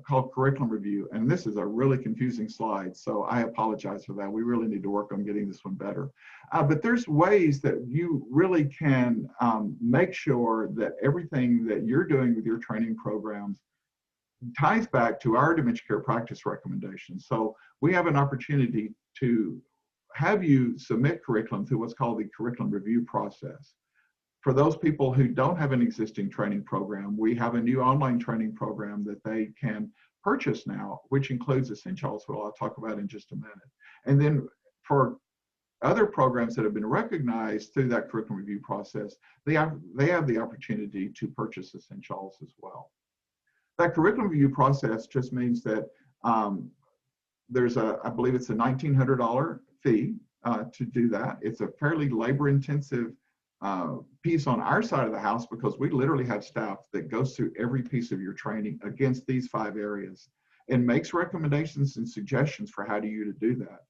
[SPEAKER 3] called curriculum review. And this is a really confusing slide, so I apologize for that. We really need to work on getting this one better. But there's ways that you really can make sure that everything that you're doing with your training programs ties back to our dementia care practice recommendations. So we have an opportunity to have you submit curriculum through what's called the curriculum review process. For those people who don't have an existing training program, we have a new online training program that they can purchase now, which includes Essentials, which I'll talk about in just a minute. And then for other programs that have been recognized through that curriculum review process, they have the opportunity to purchase Essentials as well. That curriculum review process just means that there's I believe it's a $1,900 fee to do that. It's a fairly labor-intensive piece on our side of the house because we literally have staff that goes through every piece of your training against these 5 areas and makes recommendations and suggestions for how you to do that.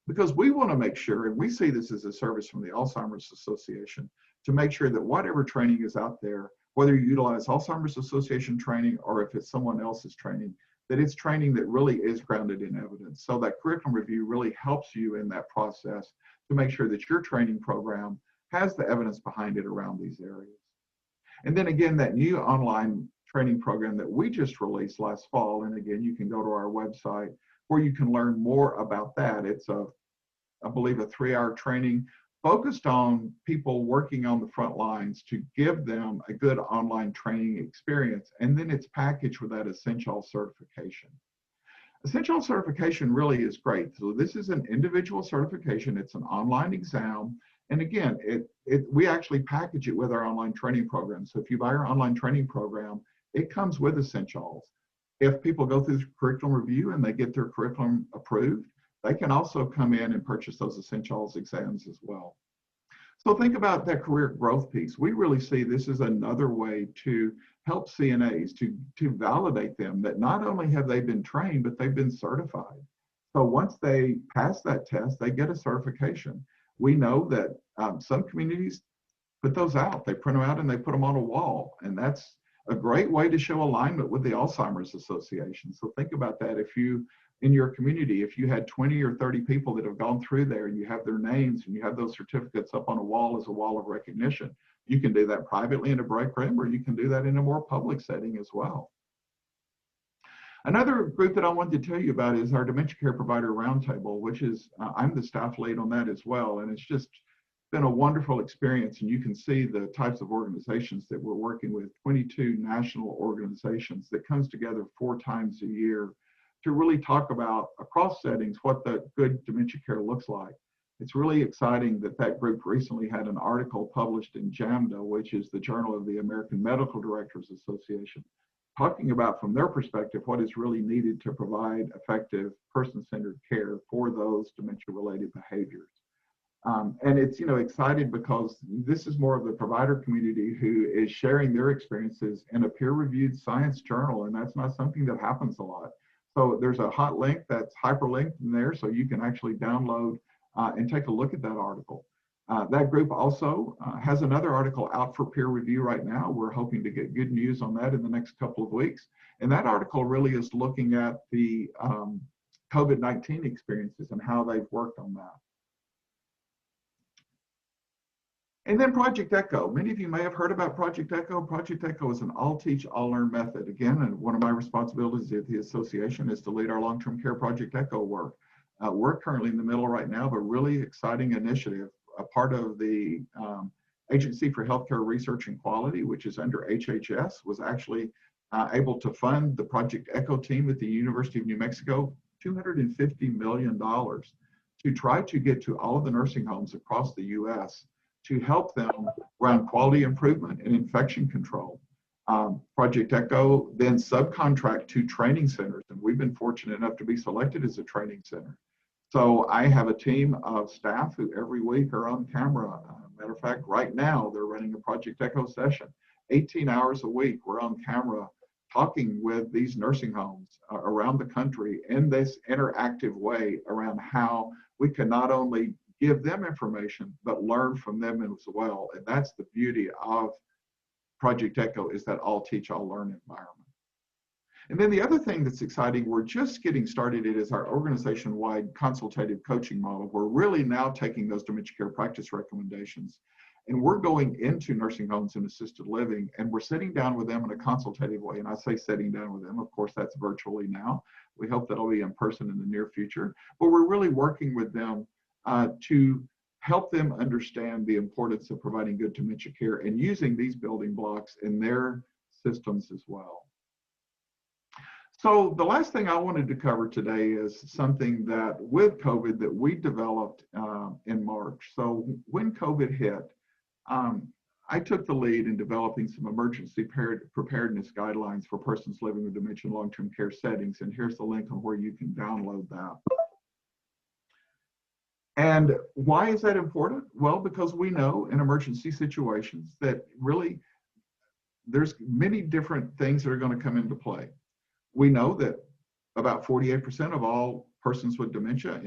[SPEAKER 3] Because we want to make sure, and we see this as a service from the Alzheimer's Association, to make sure that whatever training is out there, whether you utilize Alzheimer's Association training or if it's someone else's training, that it's training that really is grounded in evidence. So that curriculum review really helps you in that process to make sure that your training program has the evidence behind it around these areas. And then again, that new online training program that we just released last fall, and again, you can go to our website where you can learn more about that. It's I believe a 3-hour training focused on people working on the front lines to give them a good online training experience. And then it's packaged with that Essential certification. Essential certification really is great. So this is an individual certification. It's an online exam. And again, we actually package it with our online training program. So if you buy our online training program, it comes with Essentials. If people go through the curriculum review and they get their curriculum approved, they can also come in and purchase those Essentials exams as well. So think about that career growth piece. We really see this as another way to help CNAs to validate them that not only have they been trained, but they've been certified. So once they pass that test, they get a certification. We know that some communities put those out. They print them out and they put them on a wall. And that's a great way to show alignment with the Alzheimer's Association. So think about that. If you, in your community, if you had 20 or 30 people that have gone through there and you have their names and you have those certificates up on a wall as a wall of recognition, you can do that privately in a break room, or you can do that in a more public setting as well. Another group that I wanted to tell you about is our Dementia Care Provider Roundtable, which is, I'm the staff lead on that as well. And it's just been a wonderful experience. And you can see the types of organizations that we're working with, 22 national organizations that comes together 4 times a year to really talk about across settings what the good dementia care looks like. It's really exciting that that group recently had an article published in JAMDA, which is the Journal of the American Medical Directors Association, talking about from their perspective what is really needed to provide effective person-centered care for those dementia-related behaviors. And it's, excited because this is more of the provider community who is sharing their experiences in a peer-reviewed science journal, and that's not something that happens a lot. So there's a hot link that's hyperlinked in there, so you can actually download and take a look at that article. That group also has another article out for peer review right now. We're hoping to get good news on that in the next couple of weeks. And that article really is looking at the COVID-19 experiences and how they've worked on that. And then Project ECHO. Many of you may have heard about Project ECHO. Project ECHO is an all-teach, all-learn method. Again, and one of my responsibilities at the association is to lead our long-term care Project ECHO work. We're currently in the middle right now of a really exciting initiative. A part of the Agency for Healthcare Research and Quality, which is under HHS, was actually able to fund the Project ECHO team at the University of New Mexico $250 million to try to get to all of the nursing homes across the U.S. to help them around quality improvement and infection control. Project Echo then subcontract to training centers, and we've been fortunate enough to be selected as a training center. So I have a team of staff who every week are on camera. Matter of fact, right now they're running a Project Echo session. 18 hours a week, we're on camera talking with these nursing homes around the country in this interactive way around how we can not only give them information, but learn from them as well. And that's the beauty of Project Echo, is that all teach, all learn environment. And then the other thing that's exciting, we're just getting started, it is our organization-wide consultative coaching model. We're really now taking those dementia care practice recommendations, and we're going into nursing homes and assisted living, and we're sitting down with them in a consultative way. And I say sitting down with them, of course, that's virtually now. We hope that'll be in person in the near future, but we're really working with them to help them understand the importance of providing good dementia care and using these building blocks in their systems as well. So the last thing I wanted to cover today is something that with COVID that we developed in March. So when COVID hit, I took the lead in developing some emergency preparedness guidelines for persons living with dementia in long-term care settings. And here's the link on where you can download that. And why is that important? Well, because we know in emergency situations that really there's many different things that are going to come into play. We know that about 48% of all persons with dementia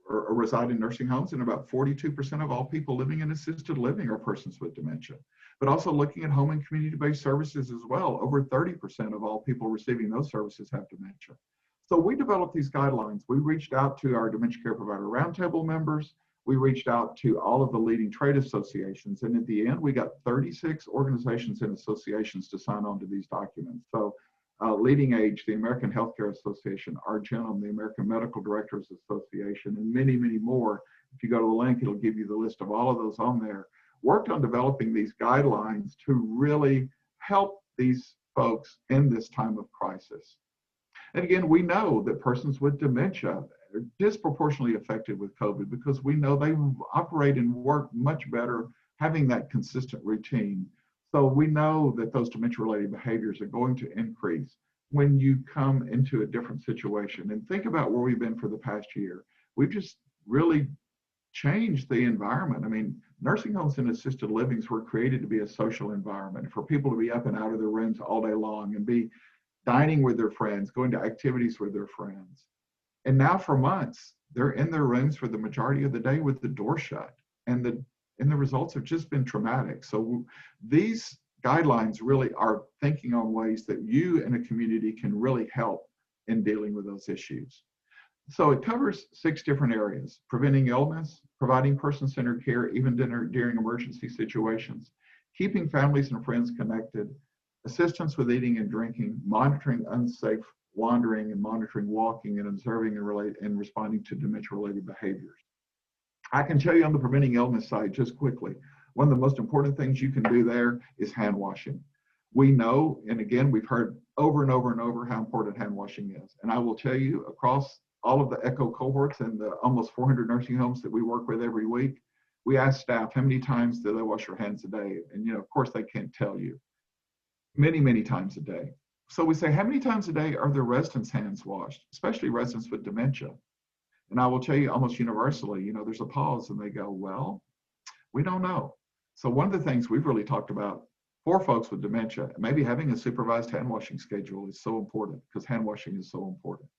[SPEAKER 3] reside in nursing homes, and about 42% of all people living in assisted living are persons with dementia. But also looking at home and community-based services as well, over 30% of all people receiving those services have dementia. So we developed these guidelines. We reached out to our Dementia Care Provider Roundtable members. We reached out to all of the leading trade associations. And at the end, we got 36 organizations and associations to sign on to these documents. So Leading Age, the American Healthcare Association, Argentum, the American Medical Directors Association, and many, many more. If you go to the link, it'll give you the list of all of those on there. Worked on developing these guidelines to really help these folks in this time of crisis. And again, we know that persons with dementia are disproportionately affected with COVID because we know they operate and work much better having that consistent routine. So we know that those dementia-related behaviors are going to increase when you come into a different situation. And think about where we've been for the past year. We've just really changed the environment. I mean, nursing homes and assisted livings were created to be a social environment for people to be up and out of their rooms all day long and be dining with their friends, going to activities with their friends. And now for months, they're in their rooms for the majority of the day with the door shut. And the results have just been traumatic. So these guidelines really are thinking on ways that you and a community can really help in dealing with those issues. So it covers 6 different areas: preventing illness, providing person-centered care even during emergency situations, keeping families and friends connected, assistance with eating and drinking, monitoring unsafe wandering and monitoring walking, and observing and responding to dementia-related behaviors. I can tell you on the preventing illness side, just quickly, one of the most important things you can do there is hand washing. We know, and again, we've heard over and over and over how important hand washing is. And I will tell you, across all of the ECHO cohorts and the almost 400 nursing homes that we work with every week, we ask staff, how many times do they wash their hands a day? And of course they can't tell you. Many, many times a day. So we say, how many times a day are the residents' hands washed, especially residents with dementia? And I will tell you almost universally, there's a pause and they go, well, we don't know. So one of the things we've really talked about for folks with dementia, maybe having a supervised hand washing schedule is so important because hand washing is so important.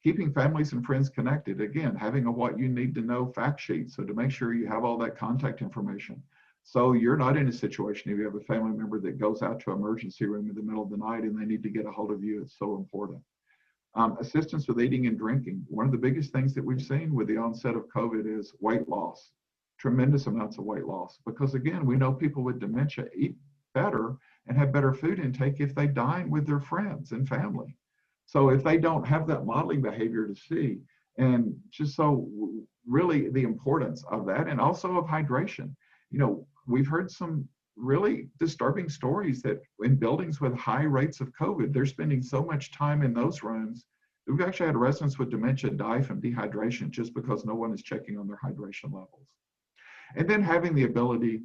[SPEAKER 3] Keeping families and friends connected, again, having a what you need to know fact sheet. So to make sure you have all that contact information. So you're not in a situation if you have a family member that goes out to an emergency room in the middle of the night and they need to get a hold of you, it's so important. Assistance with eating and drinking. One of the biggest things that we've seen with the onset of COVID is weight loss, tremendous amounts of weight loss. Because again, we know people with dementia eat better and have better food intake if they dine with their friends and family. So if they don't have that modeling behavior to see, and just so really the importance of that, and also of hydration. We've heard some really disturbing stories that in buildings with high rates of COVID, they're spending so much time in those rooms We've actually had residents with dementia die from dehydration just because no one is checking on their hydration levels. And then having the ability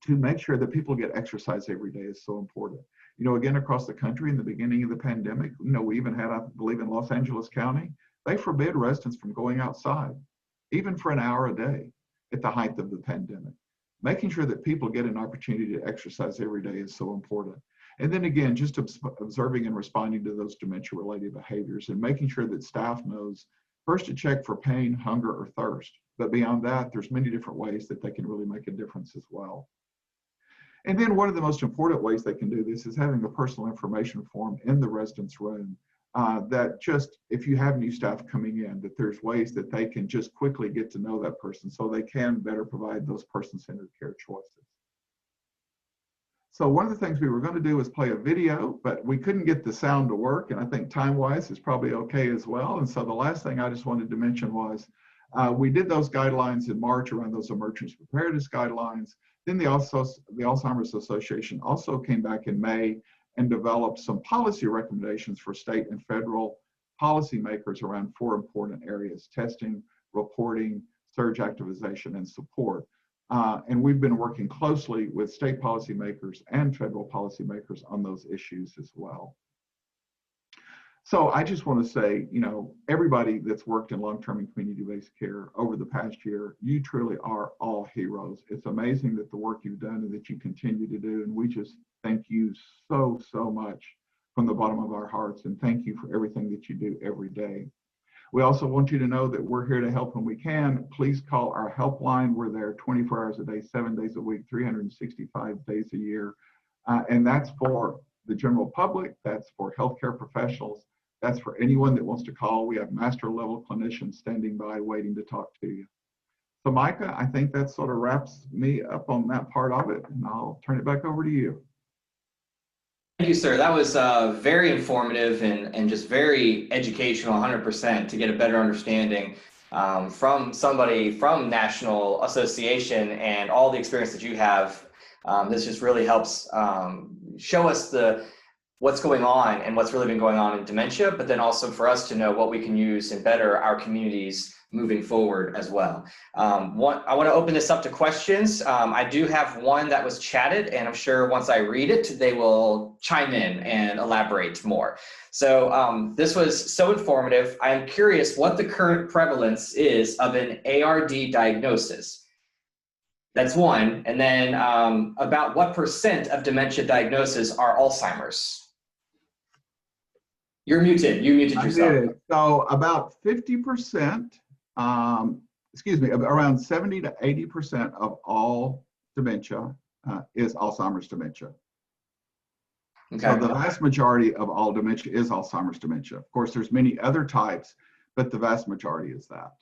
[SPEAKER 3] to make sure that people get exercise every day is so important. You know, again, across the country in the beginning of the pandemic, you know, we even had, I believe in Los Angeles County, they forbid residents from going outside, even for an hour a day at the height of the pandemic. Making sure that people get an opportunity to exercise every day is so important. And then again, just observing and responding to those dementia-related behaviors and making sure that staff knows first to check for pain, hunger, or thirst. But beyond that, there's many different ways that they can really make a difference as well. And then one of the most important ways they can do this is having a personal information form in the residence room that just, if you have new staff coming in, that there's ways that they can just quickly get to know that person so they can better provide those person-centered care choices. So one of the things we were going to do was play a video, but we couldn't get the sound to work, and I think time-wise is probably okay as well. And so the last thing I just wanted to mention was we did those guidelines in March around those emergency preparedness guidelines. Then the Alzheimer's Association also came back in May and developed some policy recommendations for state and federal policymakers around 4 important areas: testing, reporting, surge activization, and support. And we've been working closely with state policymakers and federal policymakers on those issues as well. So I just want to say, you know, everybody that's worked in long-term and community-based care over the past year, you truly are all heroes. It's amazing that the work you've done and that you continue to do. And we just thank you so, so much from the bottom of our hearts. And thank you for everything that you do every day. We also want you to know that we're here to help when we can. Please call our helpline. We're there 24 hours a day, 7 days a week, 365 days a year. And that's for the general public. That's for healthcare professionals. That's for anyone that wants to call. We have master level clinicians standing by waiting to talk to you. So Micah, I think that sort of wraps me up on that part of it, and I'll turn it back over to you.
[SPEAKER 1] Thank you, sir. That was very informative and just very educational, 100%, to get a better understanding from somebody from National Association and all the experience that you have. This just really helps show us what's going on and what's really been going on in dementia, but then also for us to know what we can use and better our communities moving forward as well. I want to open this up to questions. I do have one that was chatted, and I'm sure once I read it, they will chime in and elaborate more. So this was so informative. I am curious what the current prevalence is of an ARD diagnosis. That's one. And then about what % of dementia diagnoses are Alzheimer's? You're muted. You muted yourself.
[SPEAKER 3] So about 50%, around 70 to 80% of all dementia is Alzheimer's dementia. Okay. So the vast majority of all dementia is Alzheimer's dementia. Of course, there's many other types, but the vast majority is that.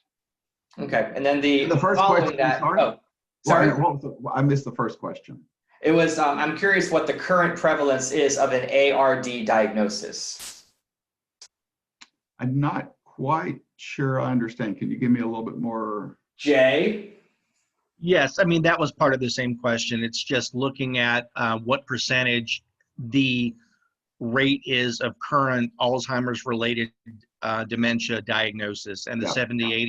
[SPEAKER 1] Okay, and then the
[SPEAKER 3] first question,
[SPEAKER 1] that,
[SPEAKER 3] sorry?
[SPEAKER 1] Oh, sorry.
[SPEAKER 3] I missed the first question.
[SPEAKER 1] It was, I'm curious what the current prevalence is of an ARD diagnosis.
[SPEAKER 3] I'm not quite sure I understand. Can you give me a little bit more?
[SPEAKER 1] Jay?
[SPEAKER 4] Yes, I mean, that was part of the same question. It's just looking at what percentage the rate is of current Alzheimer's related dementia diagnosis, and the 70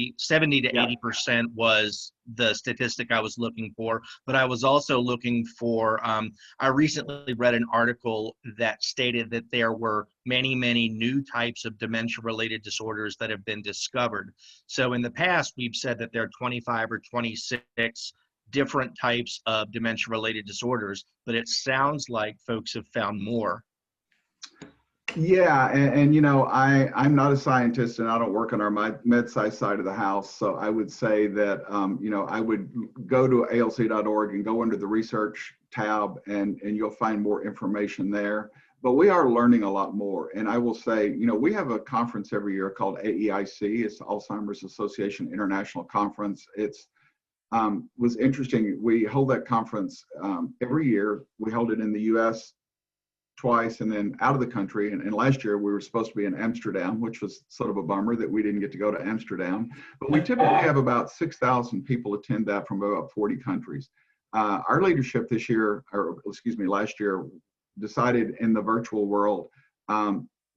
[SPEAKER 4] to 80% was the statistic I was looking for. But I was also looking for, I recently read an article that stated that there were many new types of dementia related disorders that have been discovered. So in the past, we've said that there are 25 or 26 different types of dementia related disorders, but it sounds like folks have found more.
[SPEAKER 3] Yeah, and you know, I'm not a scientist and I don't work on our med-sci side of the house, so I would say that, you know, I would go to alc.org and go under the research tab and you'll find more information there. But we are learning a lot more. And I will say, you know, we have a conference every year called AEIC. It's the Alzheimer's Association International Conference. It's was interesting. We hold that conference every year. We hold it in the US twice and then out of the country. And last year we were supposed to be in Amsterdam, which was sort of a bummer that we didn't get to go to Amsterdam. But we typically have about 6,000 people attend that from about 40 countries. Our leadership this year, or excuse me, last year, decided in the virtual world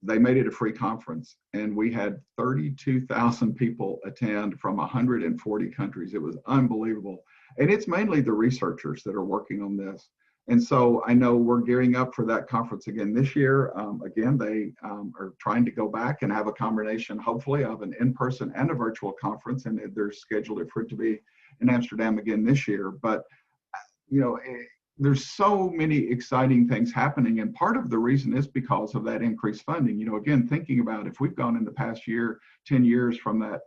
[SPEAKER 3] they made it a free conference, and we had 32,000 people attend from 140 countries. It was unbelievable. And it's mainly the researchers that are working on this. And so I know we're gearing up for that conference again this year. Again, they are trying to go back and have a combination, hopefully, of an in-person and a virtual conference, and they're scheduled for it to be in Amsterdam again this year. But, you know, there's so many exciting things happening, and part of the reason is because of that increased funding. You know, again, thinking about if we've gone in the past year, 10 years from that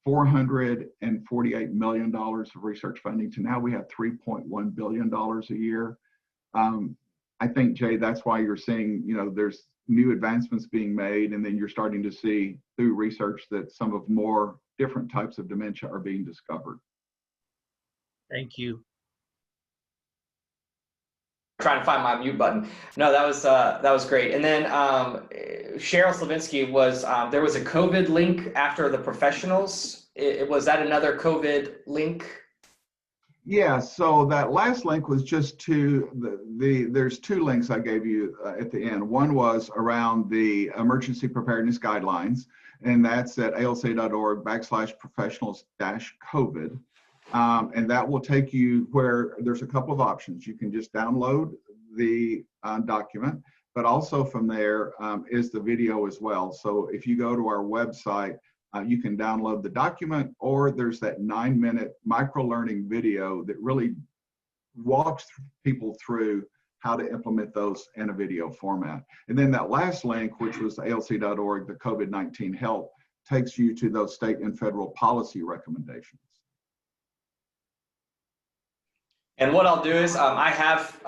[SPEAKER 3] $448 million of research funding to now we have $3.1 billion a year. I think, Jay, that's why you're seeing, you know, there's new advancements being made, and then you're starting to see through research that some of more different types of dementia are being discovered.
[SPEAKER 4] Thank you.
[SPEAKER 1] Trying to find my mute button. No, that was great. And then Cheryl Slavinsky was there was a COVID link after the professionals. Was that another COVID link?
[SPEAKER 3] Yeah. So that last link was just to there's two links I gave you at the end. One was around the emergency preparedness guidelines, and that's at alc.org/professionals-COVID. And that will take you where there's a couple of options. You can just download the document, but also from there is the video as well. So if you go to our website, you can download the document, or there's that 9-minute micro-learning video that really walks people through how to implement those in a video format. And then that last link, which was alc.org, the COVID-19 help, takes you to those state and federal policy recommendations.
[SPEAKER 1] And what I'll do is I have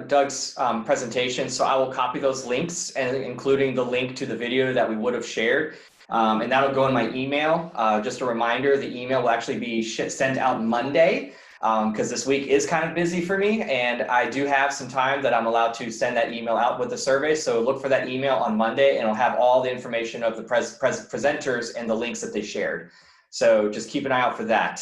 [SPEAKER 1] Doug's presentation, so I will copy those links, and including the link to the video that we would have shared. And that'll go in my email. Just a reminder, the email will actually be sent out Monday because this week is kind of busy for me, and I do have some time that I'm allowed to send that email out with the survey. So look for that email on Monday, and it'll have all the information of the presenters and the links that they shared. So just keep an eye out for that.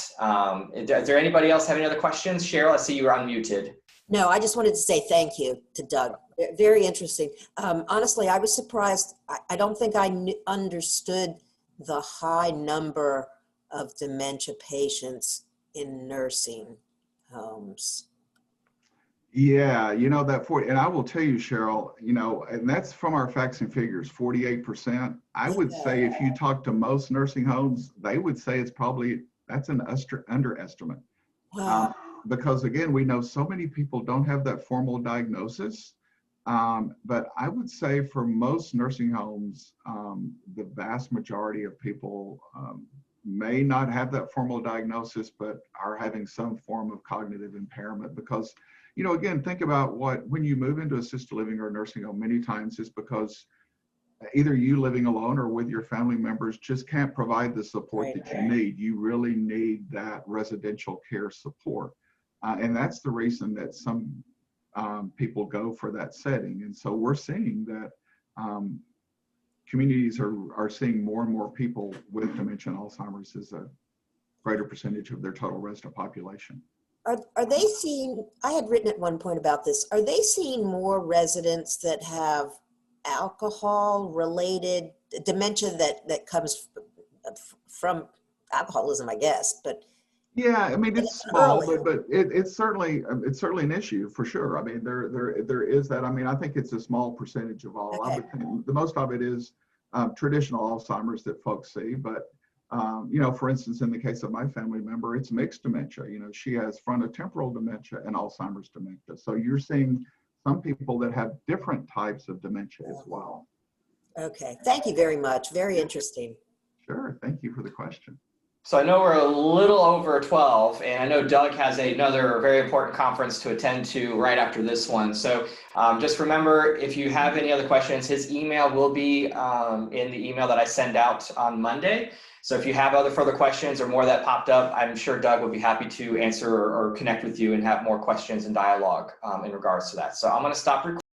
[SPEAKER 1] Is there anybody else have any other questions? Cheryl, I see you are unmuted.
[SPEAKER 5] No, I just wanted to say thank you to Doug. Very interesting. Honestly, I was surprised. I don't think I understood the high number of dementia patients in nursing homes.
[SPEAKER 3] Yeah, you know, and I will tell you, Cheryl, you know, and that's from our facts and figures, 48%. I would say if you talk to most nursing homes, they would say that's an underestimate.
[SPEAKER 5] Wow.
[SPEAKER 3] Because again, we know so many people don't have that formal diagnosis. But I would say for most nursing homes, the vast majority of people may not have that formal diagnosis, but are having some form of cognitive impairment because, you know, again, think about when you move into assisted living or nursing home, many times it's because either you living alone or with your family members just can't provide the support that you need. You really need that residential care support. And that's the reason that some people go for that setting. And so we're seeing that communities are seeing more and more people with dementia and Alzheimer's as a greater percentage of their total resident population.
[SPEAKER 5] Are they seeing, I had written at one point about this, are they seeing more residents that have alcohol-related dementia that comes from alcoholism, I guess, but
[SPEAKER 3] yeah, I mean, it's small, but it's certainly an issue for sure. I mean, there is that. I mean, I think it's a small percentage of all.
[SPEAKER 5] Okay.
[SPEAKER 3] I would think the most of it is traditional Alzheimer's that folks see. But you know, for instance, in the case of my family member, it's mixed dementia. You know, she has frontotemporal dementia and Alzheimer's dementia. So you're seeing some people that have different types of dementia as well.
[SPEAKER 5] Okay, thank you very much. Very interesting.
[SPEAKER 3] Sure, thank you for the question.
[SPEAKER 1] So I know we're a little over 12, and I know Doug has another very important conference to attend to right after this one. So just remember, if you have any other questions, his email will be in the email that I send out on Monday. So if you have further questions or more that popped up, I'm sure Doug would be happy to answer or connect with you and have more questions and dialogue in regards to that. So I'm going to stop recording.